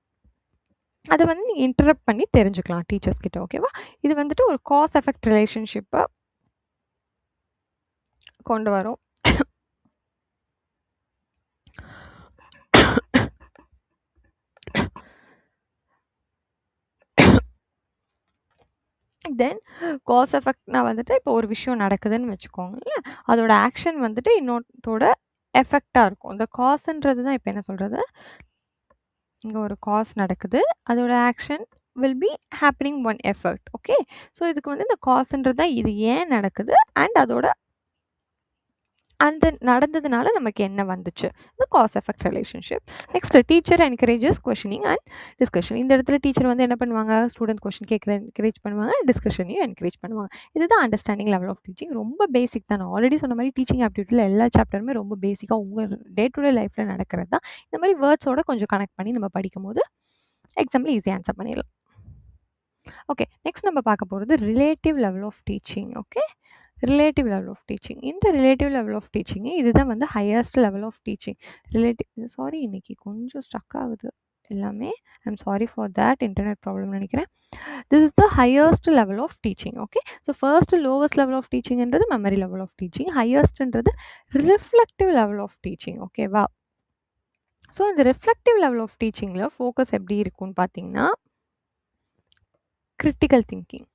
அதை வந்து நீங்கள் இன்டரப்ட் பண்ணி தெரிஞ்சுக்கலாம் டீச்சர்ஸ் கிட்ட. ஓகேவா? இது வந்துட்டு ஒரு காஸ் எஃபெக்ட் ரிலேஷன்ஷிப்பை கொண்டு வரும். தென் காஸ் எஃபெக்ட்னா வந்துட்டு இப்போ ஒரு விஷயம் நடக்குதுன்னு வச்சுக்கோங்களேன், அதோட ஆக்ஷன் வந்துட்டு இன்னொருத்தோட எஃபெக்டாக இருக்கும். இந்த காசுன்றது தான் இப்போ என்ன சொல்கிறது, இங்கே ஒரு காஸ் நடக்குது, அதோட action will be happening one effect. Okay, so இதுக்கு வந்து இந்த காசுன்றது தான் இது ஏன் நடக்குது அண்ட் அதோட அந்த நடந்ததுனால நமக்கு என்ன வந்துச்சு, இந்த cause effect relationship. Next teacher encourages questioning and discussion. இந்த இடத்துல டீச்சர் வந்து என்ன பண்ணுவாங்க, ஸ்டூடெண்ட் கொஷின் கேட்குற என்கரேஜ் பண்ணுவாங்க, டிஸ்கஷனையும் என்கரேஜ் பண்ணுவாங்க. இதுதான் அண்டர்ஸ்டாண்டிங் லெவல் ஆஃப் டீச்சிங். ரொம்ப பேசிக் தான். நான் ஆல்ரெடி சொன்ன மாதிரி டீச்சிங் ஆப்டிடியூட்டில் எல்லா சாப்டருமே ரொம்ப பேசிக்காக உங்கள் டே டு டே லைஃப்பில் நடக்கிறது தான். இந்த மாதிரி வேர்ட்ஸோட கொஞ்சம் கனெக்ட் பண்ணி நம்ம படிக்கும் போது எக்ஸாம்பிள் ஈஸியாக ஆன்சர் பண்ணிடலாம். ஓகே, நெக்ஸ்ட் நம்ம பார்க்க போகிறது relative level of teaching. Okay, relative level of teaching. இந்த ரிலேட்டிவ் லெவல் ஆஃப் டீச்சிங் இதுதான் வந்து highest level of teaching. Sorry, இன்னைக்கு கொஞ்சம் ஸ்டக் ஆகுது எல்லாமே. I'm sorry for that, internet problem நினைக்கிறேன். This is the highest level of teaching. Okay, so first lowest level of டீச்சிங்ன்றது memory level of teaching, ஹையஸ்ட்ன்றது reflective level of teaching. ஓகேவா? So இந்த reflective level of டீச்சிங்கில் focus எப்படி இருக்கும்னு பார்த்தீங்கன்னா critical thinking.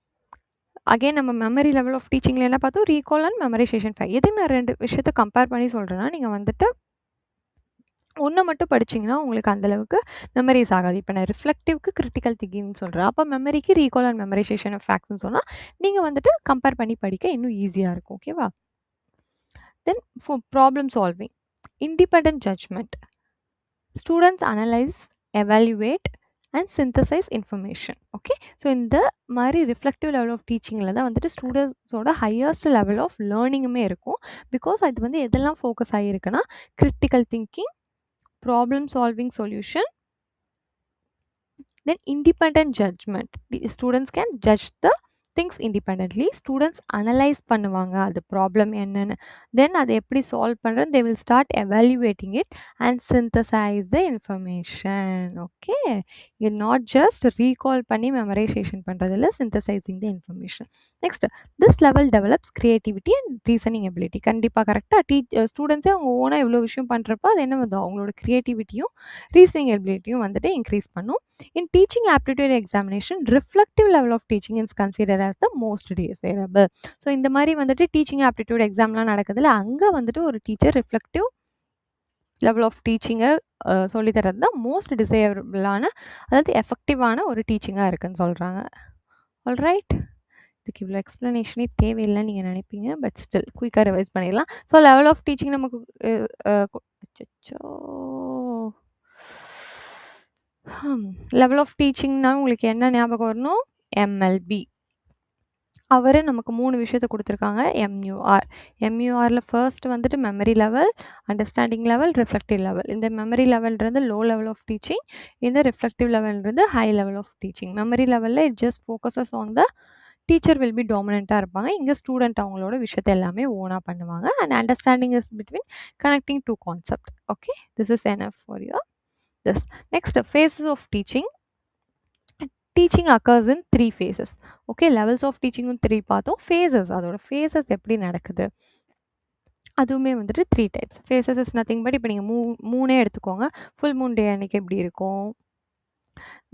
Again நம்ம மெமரி லெவல் ஆஃப் டீச்சிங்கில் என்ன பார்த்தோம், ரீகால் அண்ட் மெமரைசேஷன் 5. எதுக்கு நான் ரெண்டு விஷயத்தை கம்பேர் பண்ணி சொல்கிறேன்னா, நீங்கள் வந்துட்டு ஒன்று மட்டும் படிச்சிங்கன்னா உங்களுக்கு அந்தளவுக்கு மெமரிஸ் ஆகாது. இப்போ நான் ரிஃப்ளெக்டிவ்க்கு கிரிட்டிக்கல் திங்கிங்னு சொல்கிறேன், அப்போ மெமரிக்கு ரீகால் அண்ட் மெமரைசேஷன் ஆஃப் ஃபேக்ட்ஸ்னு சொன்னால் நீங்கள் வந்துட்டு கம்பேர் பண்ணி படிக்க இன்னும் ஈஸியாக இருக்கும். ஓகேவா? Then problem solving, independent judgement, students analyse, evaluate and synthesise information. Okay, so இந்த மாதிரி ரிஃப்ளெக்டிவ் லெவல் ஆஃப் டீச்சிங்கில் தான் வந்துட்டு ஸ்டூடெண்ட்ஸோட ஹையஸ்ட் லெவல் ஆஃப் லேர்னிங்குமே இருக்கும். பிகாஸ் அது வந்து எதெல்லாம் ஃபோக்கஸ் ஆகிருக்குன்னா critical thinking, problem solving, solution, then independent judgement. Students can judge the things independently. Students analyse பண்ணுவாங்க அது ப்ராப்ளம் என்னென்னு, தென் அதை எப்படி சால்வ் பண்ணுறது, they will start evaluating it and synthesise the information. Okay, இது நாட் ஜஸ்ட் ரீகால் பண்ணி memorisation பண்ணுறதில்ல, synthesising the information. Next, this level develops creativity and reasoning ability. கண்டிப்பாக கரெக்டாக ஸ்டூடெண்ட்ஸே அவங்க ஓனாக இவ்வளோ விஷயம் பண்ணுறப்ப அது என்ன வந்து அவங்களோட கிரியேட்டிவிட்டியும் ரீசனிங் எபிலிட்டியும் வந்துட்டு இன்க்ரீஸ் பண்ணும். In teaching aptitude examination, reflective level of teaching is considered as the most desirable. So இந்த மாதிரி வந்துட்டு டீச்சிங் ஆப்டிடியூட் எக்ஸாம்லாம் நடக்குதுல்ல, அங்கே வந்துட்டு ஒரு டீச்சர் ரிஃப்ளெக்டிவ் லெவல் ஆஃப் டீச்சிங்கை சொல்லித்தரது தான் மோஸ்ட் டிசைரபிளான, அதாவது எஃபெக்டிவான ஒரு டீச்சிங்காக இருக்குன்னு சொல்கிறாங்க. ஆல்ரைட், இதுக்கு இவ்வளோ எக்ஸ்ப்ளனேஷனே தேவையில்லைன்னு நீங்கள் நினைப்பீங்க, பட் ஸ்டில் குயிக்காக ரிவைஸ் பண்ணிடலாம். ஸோ லெவல் ஆஃப் டீச்சிங் நமக்கு லெவல் ஆஃப் டீச்சிங்னா உங்களுக்கு என்ன ஞாபகம் வரணும், எம்எல்பி. அவர் நமக்கு 3 விஷயத்தை கொடுத்துருக்காங்க. எம்யூஆரில் ஃபர்ஸ்ட் வந்துட்டு memory level, understanding level, reflective level. இந்த மெமரி லெவல்ன்றது லோ லெவல் ஆஃப் டீச்சிங், இந்த ரிஃப்ளெக்டிவ் லெவல்ன்றது high level of teaching. Memory லெவலில் it just focuses on the teacher will be டாமினண்ட்டாக இருப்பாங்க, இங்கே ஸ்டூடெண்ட் அவங்களோட விஷயத்தை எல்லாமே ஓனாக பண்ணுவாங்க. And understanding is between connecting two concept. Okay, this is enough for your this. Next, phases of teaching. Teaching occurs in 3 phases. Okay, levels of teaching 3 பார்த்தோம். phases, அதோட phases எப்படி நடக்குது அதுவுமே வந்துட்டு 3 types. phases is nothing but இப்போ நீங்கள் மூணே எடுத்துக்கோங்க. ஃபுல் மூன் டே அன்றைக்கி எப்படி இருக்கும்,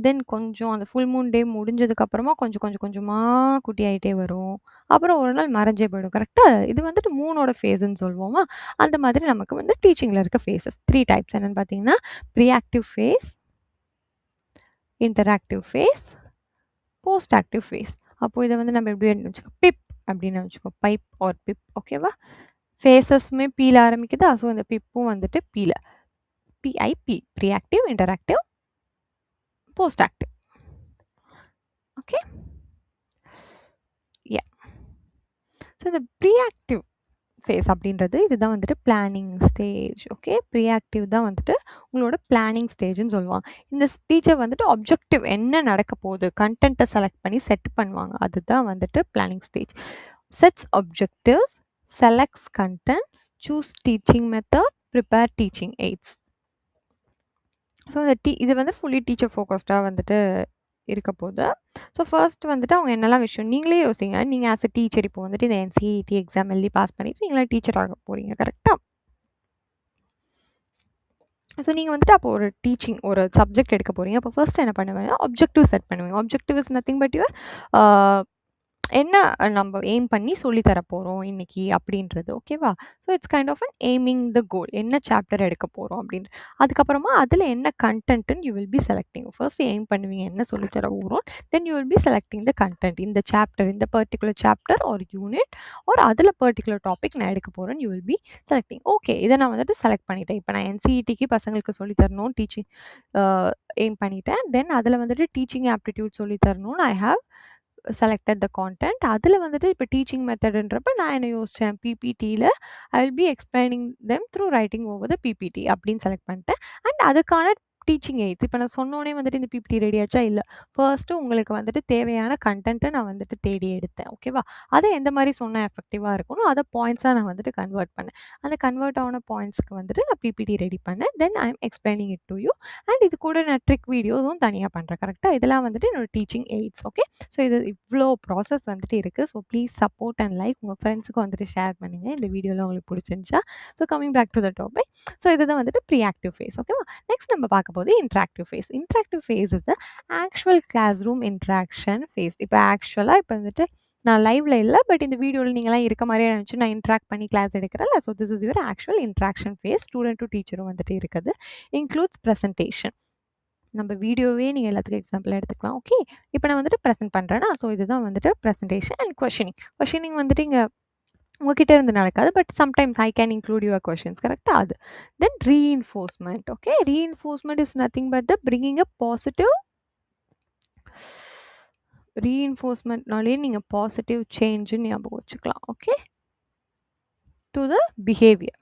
தென் கொஞ்சம் அந்த ஃபுல் மூன் டே முடிஞ்சதுக்கப்புறமா கொஞ்சம் கொஞ்சம் கொஞ்சமாக குட்டி ஆகிட்டே வரும், அப்புறம் ஒரு நாள் மறைஞ்சே போயிடும். கரெக்டாக, இது வந்துட்டு மூணோட ஃபேஸ்ன்னு சொல்லுவோமா, அந்த மாதிரி நமக்கு வந்து டீச்சிங்கில் இருக்க ஃபேஸஸ் 3 டைப்ஸ் என்னென்னு பார்த்தீங்கன்னா preactive phase, interactive phase, post active phase. அப்போது இதை வந்து நம்ம எப்படி வச்சுக்கோ, பிப் அப்படின்னு வச்சுக்கோ, பைப் ஆர் பிப். ஓகேவா? ஃபேஸஸ்மே பீல ஆரம்பிக்குதா, ஸோ இந்த பிப்பும் வந்துட்டு பீல, PIP, preactive, interactive, post active. Okay, yeah. So the pre-active phase அப்படின்றது இதுதான் வந்துட்டு பிளானிங் ஸ்டேஜ். ஓகே, ப்ரீஆக்டிவ் தான் வந்துட்டு உங்களோட பிளானிங் ஸ்டேஜ்னு சொல்லுவாங்க. இந்த ஸ்டேஜை வந்துட்டு ஆப்ஜெக்டிவ் என்ன நடக்க போகுது கண்டென்ட்டை செலக்ட் பண்ணி செட் பண்ணுவாங்க, அதுதான் வந்துட்டு planning stage. Sets objectives, selects content, choose teaching method, prepare teaching AIDS. So இது வந்து ஃபுல்லி டீச்சர் ஃபோக்கஸ்டாக வந்துட்டு இருக்க போகுது. ஸோ ஃபர்ஸ்ட் வந்துட்டு அவங்க என்னெல்லாம் விஷயம் நீங்களே யோசிங்க. நீங்கள் ஆஸ் அ டீச்சர் இப்போ வந்துட்டு இந்த NCERT எக்ஸாம் எழுதி பாஸ் பண்ணிவிட்டு நீங்களே டீச்சர் ஆக போகிறீங்க, கரெக்டாக? ஸோ நீங்கள் வந்துட்டு அப்போ ஒரு டீச்சிங் ஒரு சப்ஜெக்ட் எடுக்க போகிறீங்க. அப்போ ஃபர்ஸ்ட் என்ன பண்ணுவீங்க, ஆப்ஜெக்டிவ் செட் பண்ணுவீங்க. Objective is nothing but your என்ன நம்ம எய்ம் பண்ணி சொல்லித்தர போகிறோம் இன்னைக்கு அப்படின்றது. ஓகேவா? So it's kind of an aiming the goal, என்ன சாப்டர் எடுக்க போகிறோம் அப்படின்ட்டு. அதுக்கப்புறமா அதில் என்ன கண்டென்ட்னு you will be selecting. First aim பண்ணுவீங்க என்ன சொல்லித்தர போகிறோம், then you will be selecting the content. இந்த சாப்டர், இந்த பர்டிகுலர் சாப்டர் ஒரு யூனிட் ஒரு அதில் பர்டிகுலர் டாபிக் நான் எடுக்க போகிறேன்னு you will be selecting. Okay, இதை நான் வந்துட்டு செலக்ட் பண்ணிட்டேன். இப்போ நான் NCERTக்கு பசங்களுக்கு சொல்லித்தரணும் டீச்சிங் எய்ம் பண்ணிட்டேன். தென் அதில் வந்துட்டு டீச்சிங் ஆப்டிடியூட் சொல்லித்தரணும்னு I have selected the content. அதில் வந்துட்டு இப்போ டீச்சிங் மெத்தடுன்றப்ப நான் என்ன யோசித்தேன், பிபிடியில் I will be explaining them through writing over the PPT அப்படின்னு செலக்ட் பண்ணிட்டேன். அண்ட் அதுக்கான டீச்சிங் எய்ட்ஸ் இப்போ நான் சொன்னோன்னே வந்துட்டு இந்த பிபிடி ரெடி ஆச்சா, இல்லை, ஃபர்ஸ்ட்டு உங்களுக்கு வந்துட்டு தேவையான கண்டென்ட்டை நான் வந்துட்டு தேடி எடுத்தேன். ஓகேவா? அதை எந்த மாதிரி சொன்னால் எஃபெக்டிவாக இருக்கணும் அதை பாயிண்ட்ஸாக நான் வந்துட்டு கன்வெர்ட் பண்ணேன். அந்த கன்வெர்ட் ஆன பாயிண்ட்ஸ்க்கு வந்துட்டு நான் பிபிடி ரெடி பண்ணேன். Then I am explaining it to you. And இது கூட நான் ட்ரிக் வீடியோஸும் தனியாக பண்ணுறேன். கரெக்டாக? இதெல்லாம் வந்துட்டு என்னோட டீச்சிங் எய்ட்ஸ். ஓகே, ஸோ இது இவ்வளோ ப்ராசஸ் வந்துட்டு இருக்குது. So please support and like உங்கள் ஃப்ரெண்ட்ஸுக்கு வந்துட்டு ஷேர் பண்ணுங்கள் இந்த வீடியோவில் உங்களுக்கு பிடிச்சிருந்துச்சா. So coming back to the topic. So இதுதான் வந்துட்டு ப்ரீஆக்டிவ் ஃபேஸ். ஓகேவா? நெக்ஸ்ட் நம்ம பார்க்க போது interactive phase. Interactive phase is the actual classroom interaction phase. இப்போ ஆக்சுவலாக இப்போ வந்துட்டு நான் லைவ்ல இல்லை, பட் இந்த வீடியோவில் நீங்களாம் இருக்க மாதிரியே நினச்சி நான் இன்ட்ராக்ட் பண்ணி கிளாஸ் எடுக்கிறேன்ல. So this is your actual interaction phase. Student to டீச்சரும் வந்துட்டு இருக்குது. Includes presentation. நம்ம வீடியோவே நீங்கள் எல்லாத்துக்கும் எக்ஸாம்பிள் எடுத்துக்கலாம். ஓகே, இப்போ நான் வந்துட்டு ப்ரெசென்ட் பண்ணுறேன்னா, ஸோ இதுதான் வந்துட்டு ப்ரெசன்டேஷன். அண்ட் கொஷினிங் வந்துட்டு இங்கே உங்ககிட்ட இருந்து நடக்காது, but sometimes I can include your questions. கரெக்டாக? அது then reinforcement. Okay, reinforcement is nothing but the bringing a positive. ரீஇன்ஃபோர்ஸ்மெண்ட்னாலே நீங்கள் பாசிட்டிவ் சேஞ்சுன்னு ஞாபகம் வச்சுக்கலாம். Okay, to the behaviour.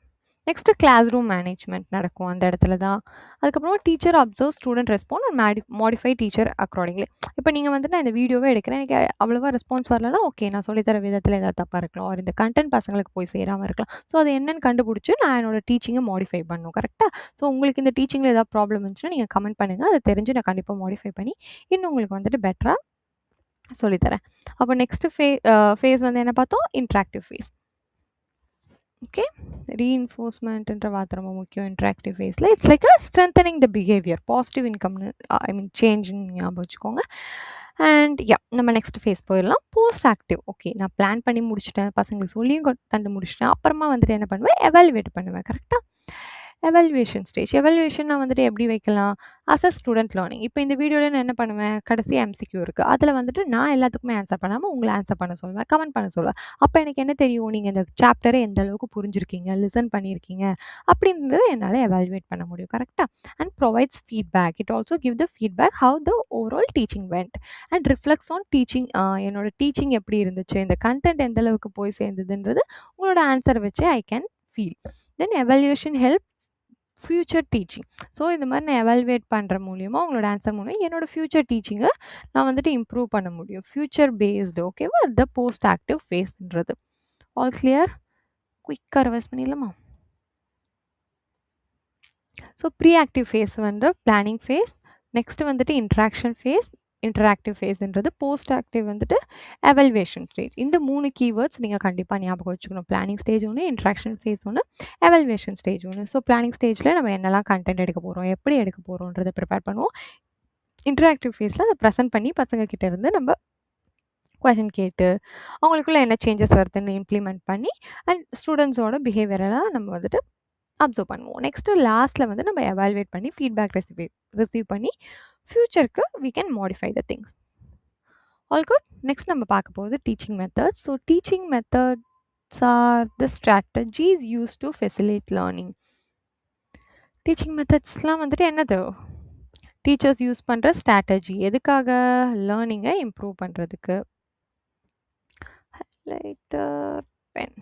Next classroom management நடக்கும் அந்த இடத்துல தான். அதுக்கப்புறமா teacher observe student respond and modify teacher accordingly. இப்போ நீங்கள் வந்து நான் இந்த வீடியோவே எடுக்கிறேன், எனக்கு அவ்வளோவா ரெஸ்பான்ஸ் வரலன்னா ஓகே, நான் சொல்லித்தர விதத்தில் ஏதாவது தப்பாக இருக்கலாம், ஒரு இந்த கண்டென்ட் பசங்களுக்கு போய் சேராமல் இருக்கலாம். ஸோ அது என்னென்னு கண்டுபிடிச்சி நான் என்னோட டீச்சிங்கை மாடிஃபை பண்ணணும். கரெக்டாக? ஸோ உங்களுக்கு இந்த டீச்சிங்கில் ஏதாவது ப்ராப்ளம் இருந்துச்சுன்னா நீங்கள் கமெண்ட் பண்ணுங்கள், அதை தெரிஞ்சு நான் கண்டிப்பாக மாடிஃபை பண்ணி இன்னும் உங்களுக்கு வந்துட்டு பெட்டராக சொல்லித்தரேன். அப்போ நெக்ஸ்ட்டு ஃபேஸ் வந்து என்ன பார்த்தோம், இன்ட்ராக்டிவ் ஃபேஸ். ஓகே, ரீஇன்ஃபோர்ஸ்மெண்ட்ன்ற வார்த்தை ரொம்ப முக்கியம் இன்ட்ராக்டிவ் ஃபேஸில். It's like strengthening the behaviour, positive income சேஞ்சுன்னு ஞாபகம் வச்சுக்கோங்க. அண்ட் நம்ம நெக்ஸ்ட் ஃபேஸ் போயிடலாம். Post active. ஓகே, நான் பிளான் பண்ணி முடிச்சுட்டேன், பசங்களுக்கு சொல்லியும் தந்து முடிச்சிட்டேன், அப்புறமா வந்துட்டு என்ன பண்ணுவேன், எவாலுவேட் பண்ணுவேன். கரெக்டாக? Evaluation stage. எவாலுவேஷன் நான் வந்துட்டு எப்படி வைக்கலாம், அஸ் அ ஸ்டூடெண்ட் லேர்னிங். இப்போ இந்த வீடியோவில் நான் என்ன பண்ணுவேன், கடைசி MCQ இருக்குது, அதில் வந்துட்டு நான் எல்லாத்துக்குமே ஆன்சர் பண்ணாமல் உங்களை ஆன்சர் பண்ண சொல்லுவேன், கமெண்ட் பண்ண சொல்லுவேன். அப்போ எனக்கு என்ன தெரியும், நீங்கள் இந்த சாப்டரை எந்த அளவுக்கு புரிஞ்சிருக்கீங்க, லிசன் பண்ணியிருக்கீங்க அப்படின்றது என்னால் எவாலுவேட் பண்ண முடியும். கரெக்டாக? And provides feedback. It also give the feedback how the overall teaching went and reflects on teaching. என்னோட டீச்சிங் எப்படி இருந்துச்சு, இந்த கண்டென்ட் எந்த அளவுக்கு போய் சேர்ந்ததுன்றது உங்களோட ஆன்சரை வச்சு I can feel. Then evaluation help future teaching. So இந்த மாதிரி நான் எவாலுவேட் பண்ணுற மூலியமாக உங்களோட ஆன்சர் மூலியம் என்னோட ஃப்யூச்சர் டீச்சிங்கை நான் வந்துட்டு இம்ப்ரூவ் பண்ண முடியும். Future based. ஓகேவா? த போஸ்ட் ஆக்டிவ் ஃபேஸ்ன்றது. All clear? குயிக்காக ரிவைஸ் பண்ணிடலாமா? ஸோ ப்ரீ ஆக்டிவ் ஃபேஸ் வந்து பிளானிங் ஃபேஸ், நெக்ஸ்ட்டு வந்துட்டு இன்ட்ராக்ஷன் ஃபேஸ், இன்டராக்டிவ் ஃபேஸ்ன்றது, போஸ்ட் ஆக்டிவ் வந்துட்டு எவல்வேஷன் ஸ்டேஜ். இந்த 3 கீவேர்ட்ஸ் நீங்கள் கண்டிப்பாக ஞாபகம் வச்சுக்கணும். பிளானிங் ஸ்டேஜ் ஒன்று, இன்ட்ராக்ஷன் ஃபேஸ் ஒன்று, எவல்வேஷன் ஸ்டேஜ் ஒன்று. ஸோ பிளானிங் ஸ்டேஜில் நம்ம என்னெல்லாம் கண்டென்ட் எடுக்க போகிறோம், எப்படி எடுக்க போகிறோன்றதை ப்ரிப்பேர் பண்ணுவோம். இன்டராக்டிவ் ஃபேஸில் அதை ப்ரெசென்ட் பண்ணி பசங்கக்கிட்ட இருந்து நம்ம கொஷின் கேட்டு அவங்களுக்குள்ள என்ன சேஞ்சஸ் வருதுன்னு இம்ப்ளிமெண்ட் பண்ணி அண்ட் ஸ்டூடெண்ட்ஸோட பிஹேவியரெல்லாம் நம்ம வந்துட்டு அப்சர்வ் பண்ணுவோம். நெக்ஸ்ட்டு லாஸ்ட்டில் வந்து நம்ம எவாலுவேட் பண்ணி ஃபீட்பேக் ரிசீவ் பண்ணி ஃப்யூச்சருக்கு we can modify the things. All good? Next நம்ம பார்க்க போகுது teaching methods. So teaching methods are the strategies use to facilitate learning. Teaching மெத்தட்ஸ்லாம் வந்துட்டு என்னது, டீச்சர்ஸ் யூஸ் பண்ணுற ஸ்ட்ராட்டஜி எதுக்காக? லேர்னிங்கை இம்ப்ரூவ் பண்ணுறதுக்கு. Highlighter pen.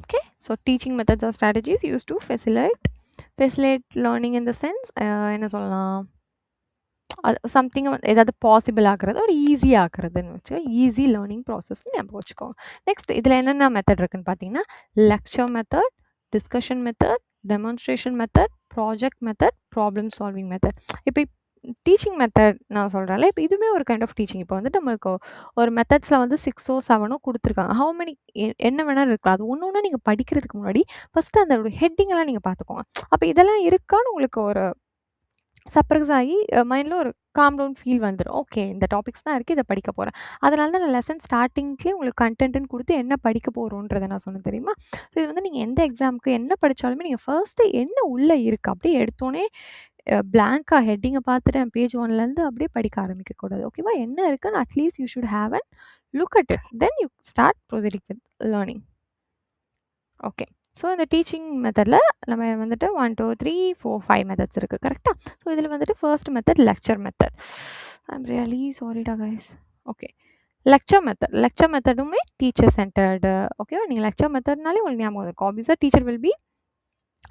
Okay, so teaching methods or strategies used to facilitate learning in the sense என்ன சொல்லலாம், something ஏதாவது பாசிபிள் ஆகிறது ஒரு ஈஸி ஆகிறதுன்னு வச்சுக்கோ, ஈஸி லேர்னிங் ப்ராசஸ்ன்னு ஞாபகம் வச்சுக்கோங்க. நெக்ஸ்ட் இதில் என்னென்ன மெத்தட் இருக்குன்னு பார்த்தீங்கன்னா, lecture method, discussion method, demonstration method, project method, problem solving method. இப்போ டீச்சிங் மெத்தட் நான் சொல்கிறேன்ல, இப்போ இதுவுமே ஒரு கைண்ட் ஆஃப் டீச்சிங். இப்போ வந்துட்டு நம்மளுக்கு ஒரு மெத்தட்ஸில் வந்து 6ஓ 7ஓ கொடுத்துருக்காங்க. ஹவு மெனி என்ன வேணாலும் இருக்கலாம். அது ஒன்று ஒன்று நீங்கள் படிக்கிறதுக்கு முன்னாடி ஃபஸ்ட்டு அந்த ஹெட்டிங்கெல்லாம் நீங்கள் பார்த்துக்கோங்க. அப்போ இதெல்லாம் இருக்கான்னு உங்களுக்கு ஒரு சர்ப்ரைஸ் ஆகி மைண்டில் ஒரு காம் டவுன் ஃபீல் வந்துடும். ஓகே, இந்த டாபிக்ஸ் தான் இருக்குது, இதை படிக்க போகிறேன். அதனால தான் நான் லெசன் ஸ்டார்டிங்லேயே உங்களுக்கு கண்டென்ட்னு கொடுத்து என்ன படிக்க போகிறோன்றதை நான் சொன்னேன் தெரியுமா. ஸோ இது வந்து நீங்கள் எந்த எக்ஸாமுக்கு என்ன படித்தாலுமே நீங்கள் ஃபர்ஸ்ட்டு என்ன உள்ளே இருக்குது அப்படியே எடுத்தோன்னே பிளாங்காக ஹெட்டிங்கை பார்த்துட்டு பேஜ் 1லேருந்து அப்படியே படிக்க ஆரம்பிக்கக்கூடாது. ஓகேவா? என்ன இருக்குன்னு at least you should have and look at it, then you start proceeding with learning. Okay, so இந்த டீச்சிங் மெத்தடில் நம்ம வந்துட்டு 1 2 3 4 5 மெத்தட்ஸ் இருக்குது. கரெக்டாக? ஸோ இதில் வந்துட்டு first method lecture method. I am really சாரிடா கைஸ். ஓகே, லெக்சர் மெத்தடுமே டீச்சர் சென்டர்டு. ஓகேவா? நீங்கள் லெக்சர் மெத்தட்னாலே உங்களுக்கு ஞாபகம் இருக்கும். ஆப்வியஸாக டீச்சர் வில் பி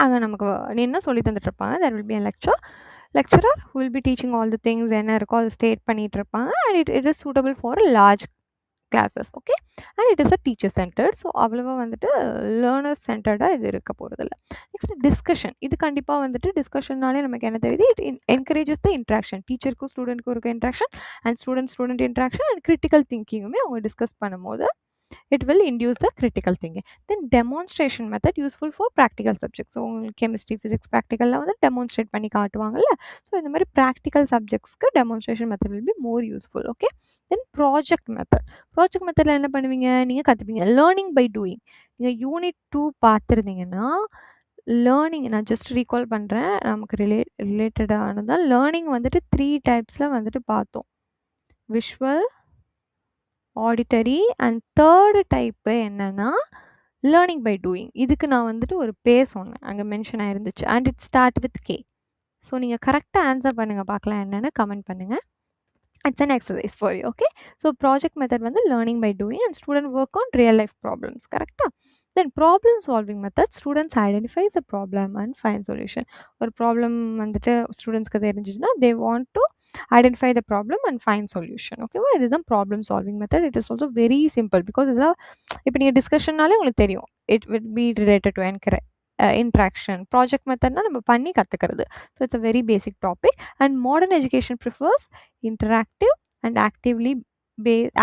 அங்கே நமக்கு என்ன சொல்லி தந்துட்டுருப்பாங்க. There will be a lecturer who will be teaching all the things என்ன இருக்கோ அதை ஸ்டேட் பண்ணிகிட்டு இருப்பாங்க. And it is suitable for a large classes. Okay, and it is a teacher centred. So அவ்வளோவா வந்துட்டு லேர்னர் சென்டர்டாக இது இருக்க போகிறதில்ல. Next discussion. இது கண்டிப்பாக வந்துட்டு டிஸ்கஷன்னாலே நமக்கு என்ன தெரியுது, இட் என்கரேஜஸ் த இன்ட்ராக்ஷன். டீச்சருக்கும் ஸ்டூடெண்ட்க்கும் இருக்க interaction and student interaction and critical திங்கிங்குமே அவங்க டிஸ்கஸ் பண்ணும்போது it will induce the critical thinking. Then demonstration method useful for practical subjects. So chemistry physics practical வந்து demonstrate பண்ணி காட்டுவாங்கல்ல. ஸோ இந்த மாதிரி practical subjectsக்கு demonstration method will be more useful. Okay, then project மெத்தடில் என்ன பண்ணுவீங்க, நீங்கள் கற்றுப்பீங்க லேர்னிங் பை டூயிங். நீங்கள் unit 2 பார்த்துருந்தீங்கன்னா லேர்னிங் நான் ஜஸ்ட் ரீகால் பண்ணுறேன், நமக்கு ரிலேட்டடானதான். லேர்னிங் வந்துட்டு 3 டைப்ஸில் வந்துட்டு பார்த்தோம். Visual, auditory and third type என்னென்னா லேர்னிங் பை டூயிங். இதுக்கு நான் வந்துட்டு ஒரு பேர் சொன்னேன், அங்கே மென்ஷன் ஆயிருந்துச்சு. And it start with K. So நீங்கள் கரெக்டாக ஆன்சர் பண்ணுங்கள், பார்க்கலாம் என்னென்னு கமெண்ட் பண்ணுங்கள். It's an exercise for you. Okay, so project method வந்து learning by doing and student work on real life problems. correct? Then problem solving method, students identifies a problem and find solution. ஒரு problem வந்துட்டு ஸ்டூடெண்ட்ஸ்க்கு தெரிஞ்சிச்சுன்னா they want to identify the problem and find solution. ஓகேவா? இதுதான் problem solving method. It is also very simple because இதெல்லாம் இப்போ நீங்கள் டிஸ்கஷன்னாலே உங்களுக்கு தெரியும், it will be related to interaction. Project மெத்தட்னா நம்ம பண்ணி கற்றுக்கிறது. So it's a very basic topic. And modern education prefers interactive and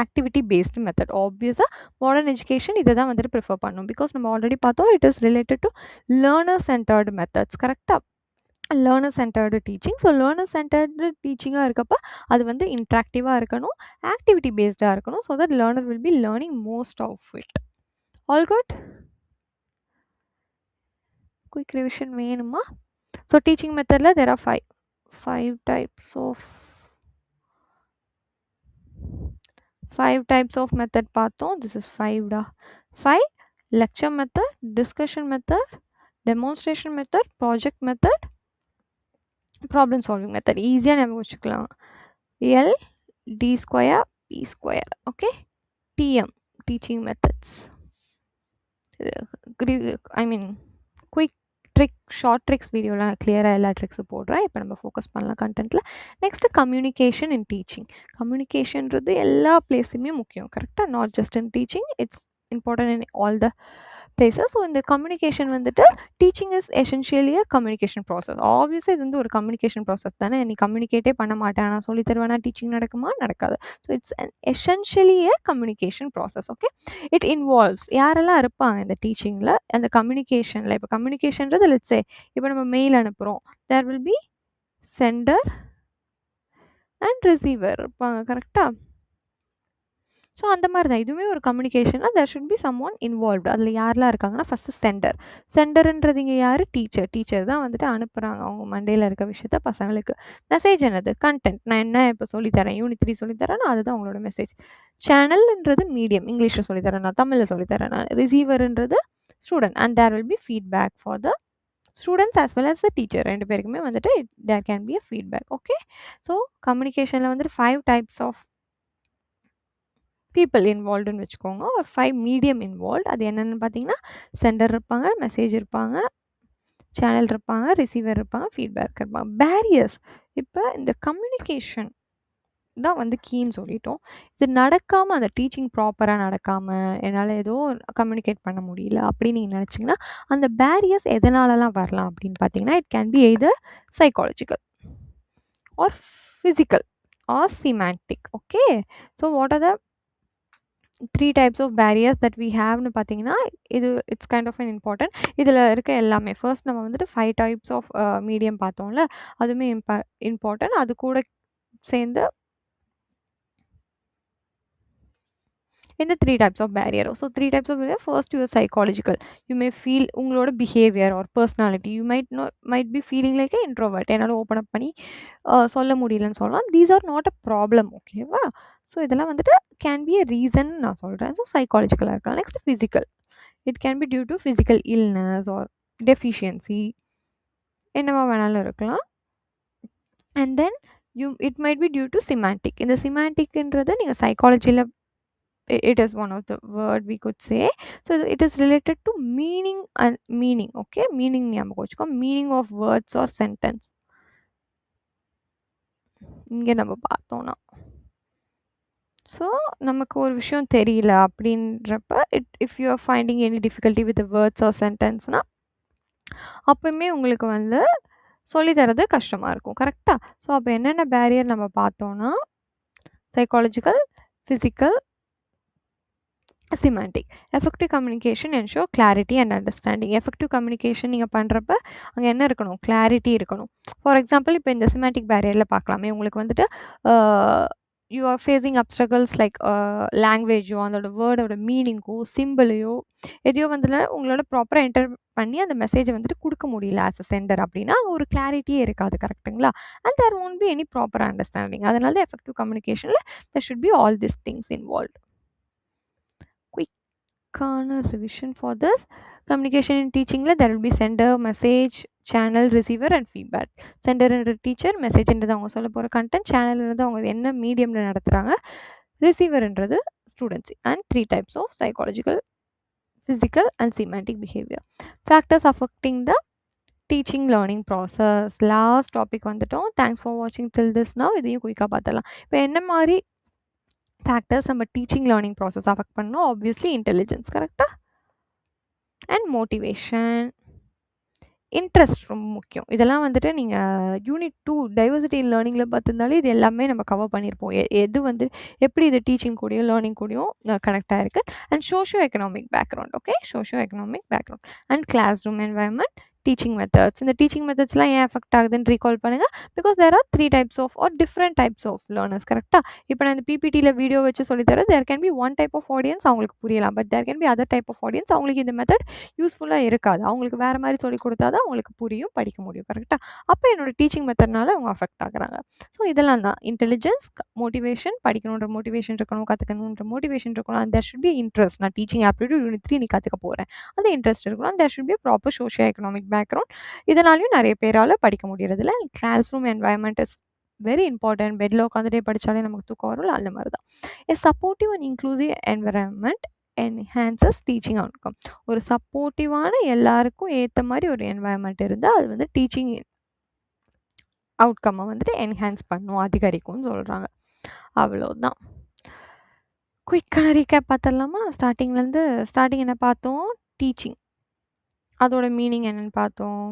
activity based method. ஆப்வியஸாக modern education இதை தான் வந்துட்டு ப்ரிஃபர் பண்ணும். பிகாஸ் நம்ம ஆல்ரெடி பார்த்தோம், it is related to learner centred methods. கரெக்டாக? Learner centred teaching. So learner centred டீச்சிங்காக இருக்கப்போ அது வந்து இன்ட்ராக்டிவாக இருக்கணும், ஆக்டிவிட்டி பேஸ்டாக இருக்கணும். So that learner will be learning most of it. All good? quick revision வேணுமா? ஸோ டீச்சிங் மெத்தடில் there are five types of method பார்த்தோம். this is 5 lecture method, discussion method, demonstration method, project method, problem solving method. ஈஸியாக நம்ம வச்சுக்கலாம். L D square P square. Okay, TM teaching methods. I mean quick short tricks வீடியோவில் நான் கிளியராக எல்லா ட்ரிக்ஸும் போடுறேன். இப்போ நம்ம ஃபோக்கஸ் பண்ணலாம் கண்டென்ட்டில். Next communication in teaching. கம்யூனிகேஷன்றது எல்லா பிளேஸுமே முக்கியம். கரெக்டாக? Not just in teaching, it's important in all the places. So இந்த கம்யூனிகேஷன் வந்துட்டு teaching is essentially a communication process. ஆப்வியஸாக இது வந்து ஒரு கம்யூனிகேஷன் ப்ராசஸ் தானே. நீ கம்யூனிகேட்டே பண்ண மாட்டேன், நான் சொல்லி தருவேனா டீச்சிங் நடக்குமா? நடக்காது. So it's essentially a communication process. Okay, it involves யாரெல்லாம் இருப்பாங்க இந்த டீச்சிங்கில், அந்த கம்யூனிகேஷனில். இப்போ கம்யூனிகேஷன்றது லெட்ஸ் சே இப்போ நம்ம மெயில் அனுப்புகிறோம், there will be sender and receiver இருப்பாங்க. கரெக்டாக? ஸோ அந்த மாதிரி தான் இதுவுமே ஒரு கம்யூனிகேஷனாக there should be someone involved. அதில் யாரெல்லாம் இருக்காங்கன்னா ஃபஸ்ட்டு சென்டருன்றது இங்கே யார்? டீச்சர் தான் வந்துட்டு அனுப்புகிறாங்க அவங்க மண்டேல இருக்க விஷயத்த பசங்களுக்கு. மெசேஜ் என்னது? கண்டென்ட். நான் என்ன இப்போ சொல்லித்தரேன், யூனிட் 3 சொல்லித்தரேன்னா அதுதான் உங்களோட மெசேஜ். சேனல்ன்றது மீடியம், இங்கிலீஷில் சொல்லித்தரேன் நான், தமிழில் சொல்லித்தரேன் நான். ரிசீவர்ன்றது student, and there will be feedback for the students as well as the teacher. ரெண்டு பேருக்குமே வந்துட்டு there can be a feedback. Okay, so communicationல வந்துட்டு 5 types of people involvedன்னு வச்சுக்கோங்க, ஒரு 5 மீடியம் இன்வால்வ். அது என்னென்னு பார்த்தீங்கன்னா, சென்டர் இருப்பாங்க, மெசேஜ் இருப்பாங்க, சேனல் இருப்பாங்க, ரிசீவர் இருப்பாங்க, ஃபீட்பேக் இருப்பாங்க. பேரியர்ஸ், இப்போ இந்த கம்யூனிகேஷன் தான் வந்து கீன்னு சொல்லிட்டோம். இது நடக்காமல், அந்த டீச்சிங் ப்ராப்பராக நடக்காமல், என்னால் ஏதோ கம்யூனிகேட் பண்ண முடியல அப்படின்னு நீங்கள் நினச்சிங்கன்னா, அந்த பேரியர்ஸ் எதனாலலாம் வரலாம் அப்படின்னு பார்த்தீங்கன்னா, it can be either psychological or physical or semantic. Okay, so what are the 3 types of barriers that we haveன்னு பார்த்தீங்கன்னா, இது it's kind of an important. இதில் இருக்க எல்லாமே ஃபர்ஸ்ட் நம்ம வந்துட்டு 5 types ஆஃப் மீடியம் பார்த்தோம்ல, அதுவுமே இம்பார்ட்டன்ட். அது கூட சேர்ந்து இந்த 3 types of barrier. So 3 types of barrier. First, your psychological. You may feel உங்களோட behavior or personality. You might be feeling like an introvert. என்னால் ஓப்பன் அப் பண்ணி சொல்ல முடியலன்னு சொல்லலாம். These are not a problem. ஓகேவா? ஸோ இதெல்லாம் வந்துட்டு can be a reason நான் சொல்கிறேன். ஸோ சைக்காலஜிக்கலாக இருக்கலாம். Next physical. It can be due to physical illness or deficiency, என்னவா வேணாலும் இருக்கலாம். And then it might be due to semantic. இந்த சிமான்டிக்ன்றது நீங்கள் சைக்காலஜியில் it is one of the word we could say. So it is related to meaning and meaning. Okay, meaning ஞாபகம் வச்சுக்கோ, meaning of words or sentence. இங்கே நம்ம பார்த்தோம்னா, so நமக்கு ஒரு விஷயம் தெரியல அப்படின்றப்ப if you are finding any difficulty with words or சென்டென்ஸ்னால் அப்போயுமே உங்களுக்கு வந்து சொல்லித்தரது கஷ்டமாக இருக்கும். கரெக்டாக? ஸோ அப்போ என்னென்ன பேரியர் நம்ம பார்த்தோன்னா, psychological, physical, semantic. Effective communication ensure clarity and understanding. Effective communication நீங்கள் பண்ணுறப்ப அங்கே என்ன இருக்கணும்? கிளாரிட்டி இருக்கணும். ஃபார் எக்ஸாம்பிள், இப்போ இந்த சிமான்டிக் பேரியரில் பார்க்கலாமே, உங்களுக்கு வந்துட்டு யூ ஆர் ஃபேஸிங் அப்ஸ்ட்ரகல்ஸ் லைக் லாங்குவேஜோ, அதோட வேர்டோட மீனிங்கோ, சிம்பிளையோ எதையோ வந்துட்டு உங்களோட ப்ராப்பராக என்டர் பண்ணி அந்த மெசேஜை வந்துட்டு கொடுக்க முடியல ஆஸ் அ சென்டர் அப்படின்னா, அங்கே ஒரு கிளாரிட்டியே இருக்காது. கரெக்டுங்களா? And there won't be any proper understanding. அதனால தான் எஃபெக்டிவ் கம்யூனிகேஷனில் there should be all this things involve. Revision for this communication in teaching la there will be sender, message, channel, receiver and feedback. Sender and teacher, message என்றது அவங்க சொல்ல போகிற content, channel என்றது அவங்க என்ன மீடியமில் நடத்துகிறாங்க, receiver என்றது students. And 3 types of psychological, physical and semantic behavior. Factors affecting the teaching learning process. Last topic வந்துட்டோம். Thanks for watching till this now. இதையும் குயிக்காக பார்த்தலாம். இப்போ என்ன மாதிரி ஃபேக்டர்ஸ் நம்ம டீச்சிங் லேர்னிங் ப்ராசஸ் அஃபெக்ட் பண்ணணும்? Obviously intelligence. கரெக்டாக? அண்ட் மோட்டிவேஷன், இன்ட்ரெஸ்ட் ரொம்ப முக்கியம். இதெல்லாம் வந்துட்டு நீங்கள் யூனிட் 2 டைவர்சிட்டி இன் லேர்னிங்கில் பார்த்துருந்தாலே இது எல்லாமே நம்ம கவர் பண்ணியிருப்போம். எது வந்து எப்படி இது டீச்சிங் கூடயும் லேர்னிங் கூடயும் கனெக்டாக இருக்குது. And socio economic background. Okay, socio economic background and classroom environment, teaching methods. இந்த டீச்சிங் மெத்தட்ஸ்லாம் ஏன் எஃபெக்ட் ஆகுதுன்னு ரீகால் பண்ணுங்கள். Because there are 3 types of or different types of learners. கரெக்டாக? இப்போ நான் இந்த பிபிடியில் வீடியோ வச்சு சொல்லித்தரேன். There can be one type of audience, அவங்களுக்கு புரியலாம். But there can be other type of audience, அவங்களுக்கு இந்த மெத்தட் யூஸ்ஃபுல்லாக இருக்காது. அவங்களுக்கு வேறு மாதிரி சொல்லி கொடுத்தா தான் அவங்களுக்கு புரியும், படிக்க முடியும். கரெக்டாக? அப்போ என்னோட டீச்சிங் மெத்தட்னால அவங்க அஃபெக்ட் ஆகுறாங்க. ஸோ இதெல்லாம் தான் இன்டெலிஜென்ஸ், மோட்டிவேஷன், படிக்கணுன்ற மோட்டிவேஷன் இருக்கணும், கற்றுக்கணுன்ற மோட்டிவேஷன் இருக்கணும். And there should be interest. நான் டீச்சிங் ஆப்டிடியூட் யூனிட் 3 நீ கற்றுக்க போகிறேன், அந்த இன்ட்ரெஸ்ட் இருக்கணும். And there should be proper socio economic background. இதனாலையும் நிறைய பேரால் படிக்க முடியறதில்ல. Classroom environment is very important. பெட்டில் உட்காந்துட்டே படித்தாலே நமக்கு தூக்கம் வரும்ல, அந்த மாதிரி தான். A supportive and inclusive environment enhances teaching outcome. ஒரு சப்போர்ட்டிவான எல்லாருக்கும் ஏற்ற மாதிரி ஒரு என்வாயன்மெண்ட் இருந்தால் அது வந்து டீச்சிங் அவுட்கம்மை வந்துட்டு என்ஹான்ஸ் பண்ணும், அதிகரிக்கும்னு சொல்கிறாங்க. அவ்வளோதான். குயிக்கான ரீகேப் பார்த்துடலாமா? ஸ்டார்டிங் என்ன பார்த்தோம்? டீச்சிங், அதோட மீனிங் என்னென்னு பார்த்தோம்.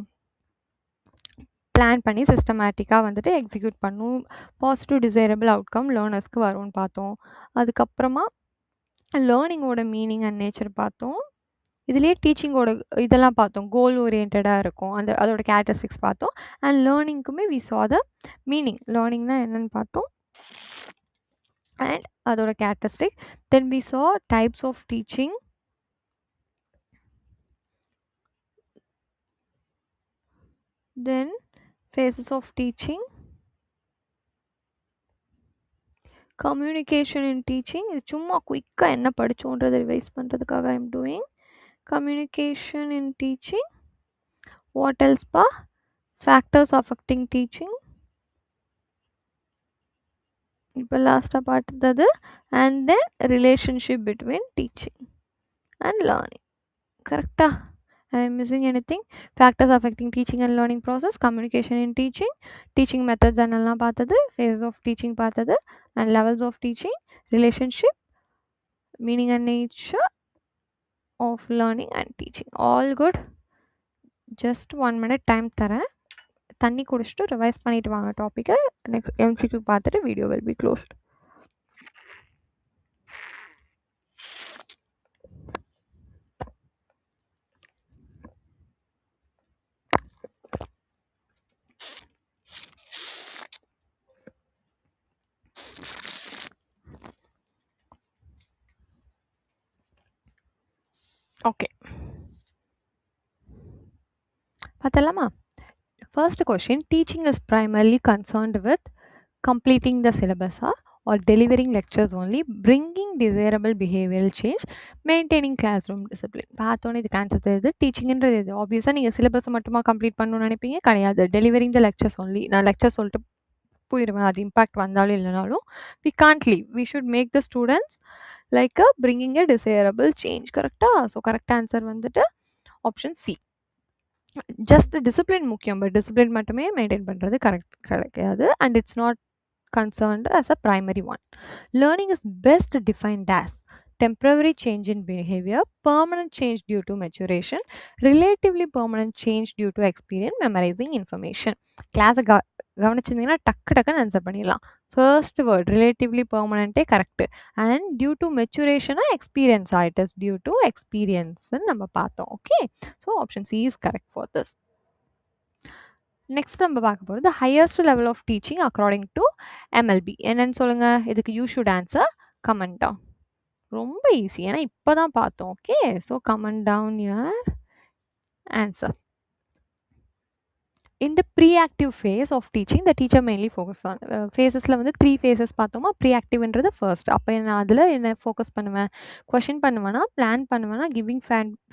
பிளான் பண்ணி சிஸ்டமேட்டிக்காக வந்துட்டு எக்ஸிக்யூட் பண்ணும், பாசிட்டிவ் டிசைரபிள் அவுட்கம் லேர்னர்ஸ்க்கு வரும்னு பார்த்தோம். அதுக்கப்புறமா லேர்னிங்கோட மீனிங் அண்ட் நேச்சர் பார்த்தோம். இதுலேயே டீச்சிங்கோட இதெல்லாம் பார்த்தோம். கோல் ஓரியன்டாக இருக்கும், அதோட கேரக்டரிஸ்டிக்ஸ் பார்த்தோம். And லேர்னிங்க்குமே we saw the meaning. லேர்னிங்னா என்னென்னு பார்த்தோம் அண்ட் அதோட characteristic. Then we saw types of teaching, then phases of teaching, communication in teaching. இது சும்மா குயிக்காக என்ன படித்தோன்றதை ரிவைஸ் பண்ணுறதுக்காக I am doing. Communication in teaching. What else pa? Factors affecting teaching. இப்போ லாஸ்ட்டாக பார்த்தது and then relationship between teaching and learning. கரெக்டா? I am missing anything? Factors affecting teaching and learning process, communication in teaching, teaching methods annெல்லாம் பார்த்தது, phases of teaching பார்த்தது, and levels of teaching, relationship, meaning and nature of learning and teaching. All good. Just 1 minute time தரேன். தண்ணி குடிச்சிட்டு revise பண்ணிட்டு வாங்க டாப்பிக்கை. Next MCQ பார்த்துட்டு video will be closed. Okay, பார்த்தலாமா? First question, teaching is primarily concerned with completing the syllabus or delivering lectures only, bringing desirable behavioral change, maintaining classroom discipline. பார்த்தோன்னே இதுக்கு ஆன்சர் தெரியுது. டீச்சிங்ன்றது இது ஆப்வியஸாக நீங்கள் சிலபஸை மட்டுமா கம்ப்ளீட் பண்ணணும்னு நினைப்பீங்க, கிடையாது. Delivering the lectures only. நான் லெக்சர் சொல்லிட்டு போயிடுவேன், அது இம்பாக்ட் வந்தாலும் இல்லைனாலும். We can't leave, we should make the students like a bringing a desirable change. கரெக்டாக? ஸோ கரெக்ட் ஆன்சர் வந்துட்டு ஆப்ஷன் சி. ஜஸ்ட் டிசிப்ளின் முக்கியம், பட் டிசிப்ளின் மட்டுமே மெயின்டைன் பண்ணுறது கிடைக்காது. And it's not concerned as a primary one. Learning is best defined as temporary change in behavior, permanent change due to maturation, relatively permanent change due to experience, memorizing information. கிளாஸை கவனிச்சிருந்தீங்கன்னா டக்குன்னு answer பண்ணிடலாம். First word relatively பெர்மனண்ட்டே correct. And due to மெச்சுரேஷனாக experience ஆகிட்டு, due to எக்ஸ்பீரியன்ஸ்ன்னு நம்ம பார்த்தோம். Okay, so option C is correct for this. Next நம்ம பார்க்க போகிறது highest level of teaching according to MLB. என்னன்னு சொல்லுங்கள். இதுக்கு you should answer comment down. ரொம்ப ஈஸி, ஏன்னா இப்போ தான் பார்த்தோம். Okay, so comment down your answer. In the pre-active phase of teaching, the teacher mainly focus on ஃபேஸஸில் வந்து 3 ஃபேஸஸ் பார்த்தோமா. ப்ரீஆக்டிவ்ன்றது ஃபர்ஸ்ட். அப்போ நான் அதில் என்ன ஃபோக்கஸ் பண்ணுவேன், கொஷின் பண்ணுவேன்னா, பிளான் பண்ணுவேன்னா, கிவிங்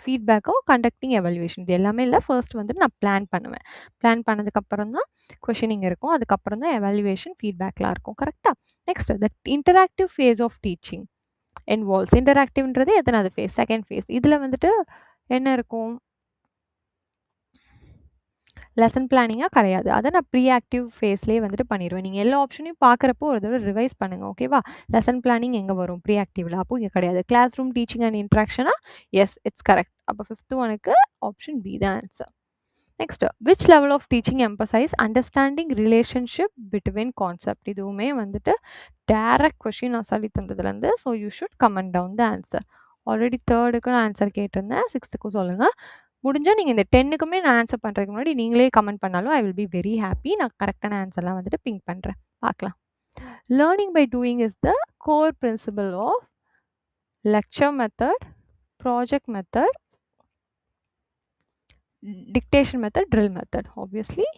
ஃபீட்பேக்கோ, கண்டக்டிங் எவல்யூஷன். இது எல்லாமே இல்லை. ஃபர்ஸ்ட் வந்துட்டு நான் பிளான் பண்ணுவேன். பிளான் பண்ணதுக்கப்புறம் தான் கொஷினிங் இருக்கும், அதுக்கப்புறம் தான் எவல்யூவேஷன் ஃபீட்பேக்லாம் இருக்கும். கரெக்டாக? Next the interactive phase of teaching involves. இன்டராக்டிவ்ன்றது எத்தனாவது ஃபேஸ்? Second phase. இதில் வந்துட்டு என்ன இருக்கும், லெசன் பிளானிங்காக கிடையாது. அதை நான் ப்ரீஆக்டிவ் ஃபேஸ்லேயே வந்துட்டு பண்ணிடுவேன். நீங்கள் எல்லா ஆப்ஷனையும் பார்க்குறப்போ ஒரு தடவை ரிவைஸ் பண்ணுங்கள். ஓகேவா? லெசன் பிளானிங் எங்கே வரும்? ப்ரீஆக்டிவில். அப்போ இங்கே கிடையாது. கிளாஸ் ரூம் டீச்சிங் அண்ட் இன்ட்ராக்ஷனா? Yes, it's correct. அப்போ 5th ஒனுக்கு ஆப்ஷன் பி தான் answer. Next, which level of teaching emphasize understanding relationship between concept. இதுவுமே வந்துட்டு டேரக்ட் கொஷின் நான் சொல்லி தந்ததுலேருந்து. So you should comment down the answer. Already 3க்கு நான் ஆன்சர் கேட்டிருந்தேன், 6க்கும் சொல்லுங்கள். முடிஞ்சால் நீங்கள் இந்த 10க்குமே நான் ஆன்சர் பண்ணுறதுக்கு முன்னாடி நீங்களே கமெண்ட் பண்ணாலும் I will be very happy. நான் கரெக்டான ஆன்சர்லாம் வந்துட்டு பிங்க் பண்ணுறேன். பார்க்கலாம். Learning by doing is the core principle of lecture method, project method, dictation method, drill method. Obviously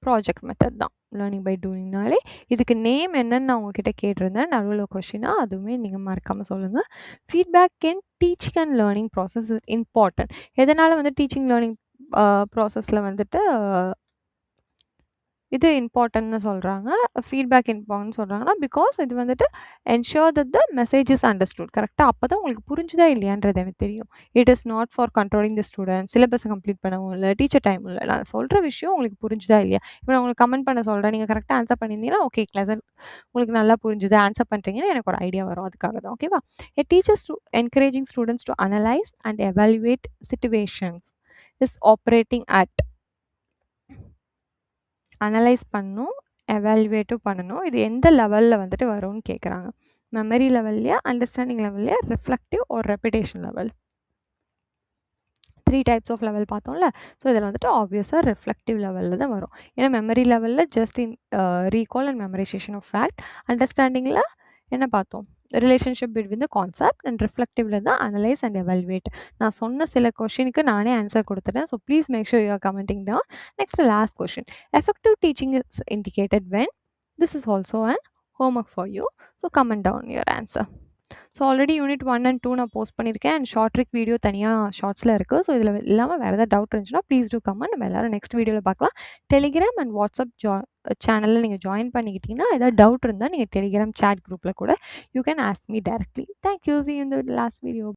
project method தான் லேர்னிங் பை டூயிங்னாலே. இதுக்கு நேம் என்னன்னு நான் உங்ககிட்ட கேட்டிருந்தேன் நடுவில் கொஷினாக, அதுவுமே நீங்கள் மறக்காமல் சொல்லுங்கள். Feedback in teaching and learning process is important. எதனால் வந்து டீச்சிங் லேர்னிங் ப்ராசஸில் வந்துட்டு இது இம்பார்ட்டன்ட்னு சொல்கிறாங்க, ஃபீட்பேக் இம்பார்ட்டன் சொல்கிறாங்கன்னா, பிகாஸ் இது வந்துட்டு ensure that the message is understood. கரெக்டாக? அப்போ தான் உங்களுக்கு புரிஞ்சுதா இல்லையான்றது எனக்கு தெரியும். It is not for controlling the student, சிலபஸை கம்ப்ளீட் பண்ணவும் இல்லை, டீச்சர் டைம் இல்லை. நான் சொல்கிற விஷயம் உங்களுக்கு புரிஞ்சுதா இல்லையா? இப்போ நான் உங்களுக்கு கமெண்ட் பண்ண சொல்கிறேன், நீங்கள் கரெக்டாக ஆன்சர் பண்ணியிருந்தீங்கன்னா ஓகே, கிளாஸ் உங்களுக்கு நல்லா புரிஞ்சுது, ஆன்சர் பண்ணுறீங்கன்னு எனக்கு ஒரு ஐடியா வரும். அதுக்காக தான். ஓகேவா? A teachers to encouraging students to analyse and evaluate situations is operating at. Analyse பண்ணணும், எவாலுவேட்டும் பண்ணணும். இது எந்த லெவலில் வந்துட்டு வரும்னு கேட்குறாங்க. மெமரி லெவல்லையா, அண்டர்ஸ்டாண்டிங் லெவல்லையா, ரிஃப்ளெக்டிவ் ஒரு repetition level. 3 types of level பார்த்தோம்ல. ஸோ இதில் வந்துட்டு ஆப்வியஸாக ரிஃப்ளெக்டிவ் லெவலில் தான் வரும். ஏன்னா மெமரி லெவலில் just recall and memorisation of fact. அண்டர்ஸ்டாண்டிங்கில் என்ன பார்த்தோம், relationship between the concept. And ரிஃப்ளெக்டிவ்ல தான் அனலைஸ் அண்ட் எவாலுவேட். நான் சொன்ன சில கொஷினுக்கு நானே ஆன்சர் கொடுத்துட்டேன். So please make sure you are commenting down. Next last question, effective teaching is indicated when. This is also an homework for you. So comment down your answer. So already unit 1 and 2 நான் post பண்ணியிருக்கேன் and short trick video தனியாக ஷார்ட்ஸில் இருக்குது. So இதில் இல்லாமல் வேறு ஏதாவது doubt இருந்துச்சுன்னா ப்ளீஸ் டூ கமெண்ட். நம்ம எல்லாரும் நெக்ஸ்ட் வீடியோவில் பார்க்கலாம். டெலிகிராம் அண்ட் வாட்ஸ்அப் சேனலில் நீங்கள் ஜாயின் பண்ணிக்கிட்டிங்கன்னா ஏதாவது டவுட் இருந்தால் நீங்கள் டெலிகிராம் சேட் குரூப்பில் கூட you can ask me directly. Thank you. See you in the last video.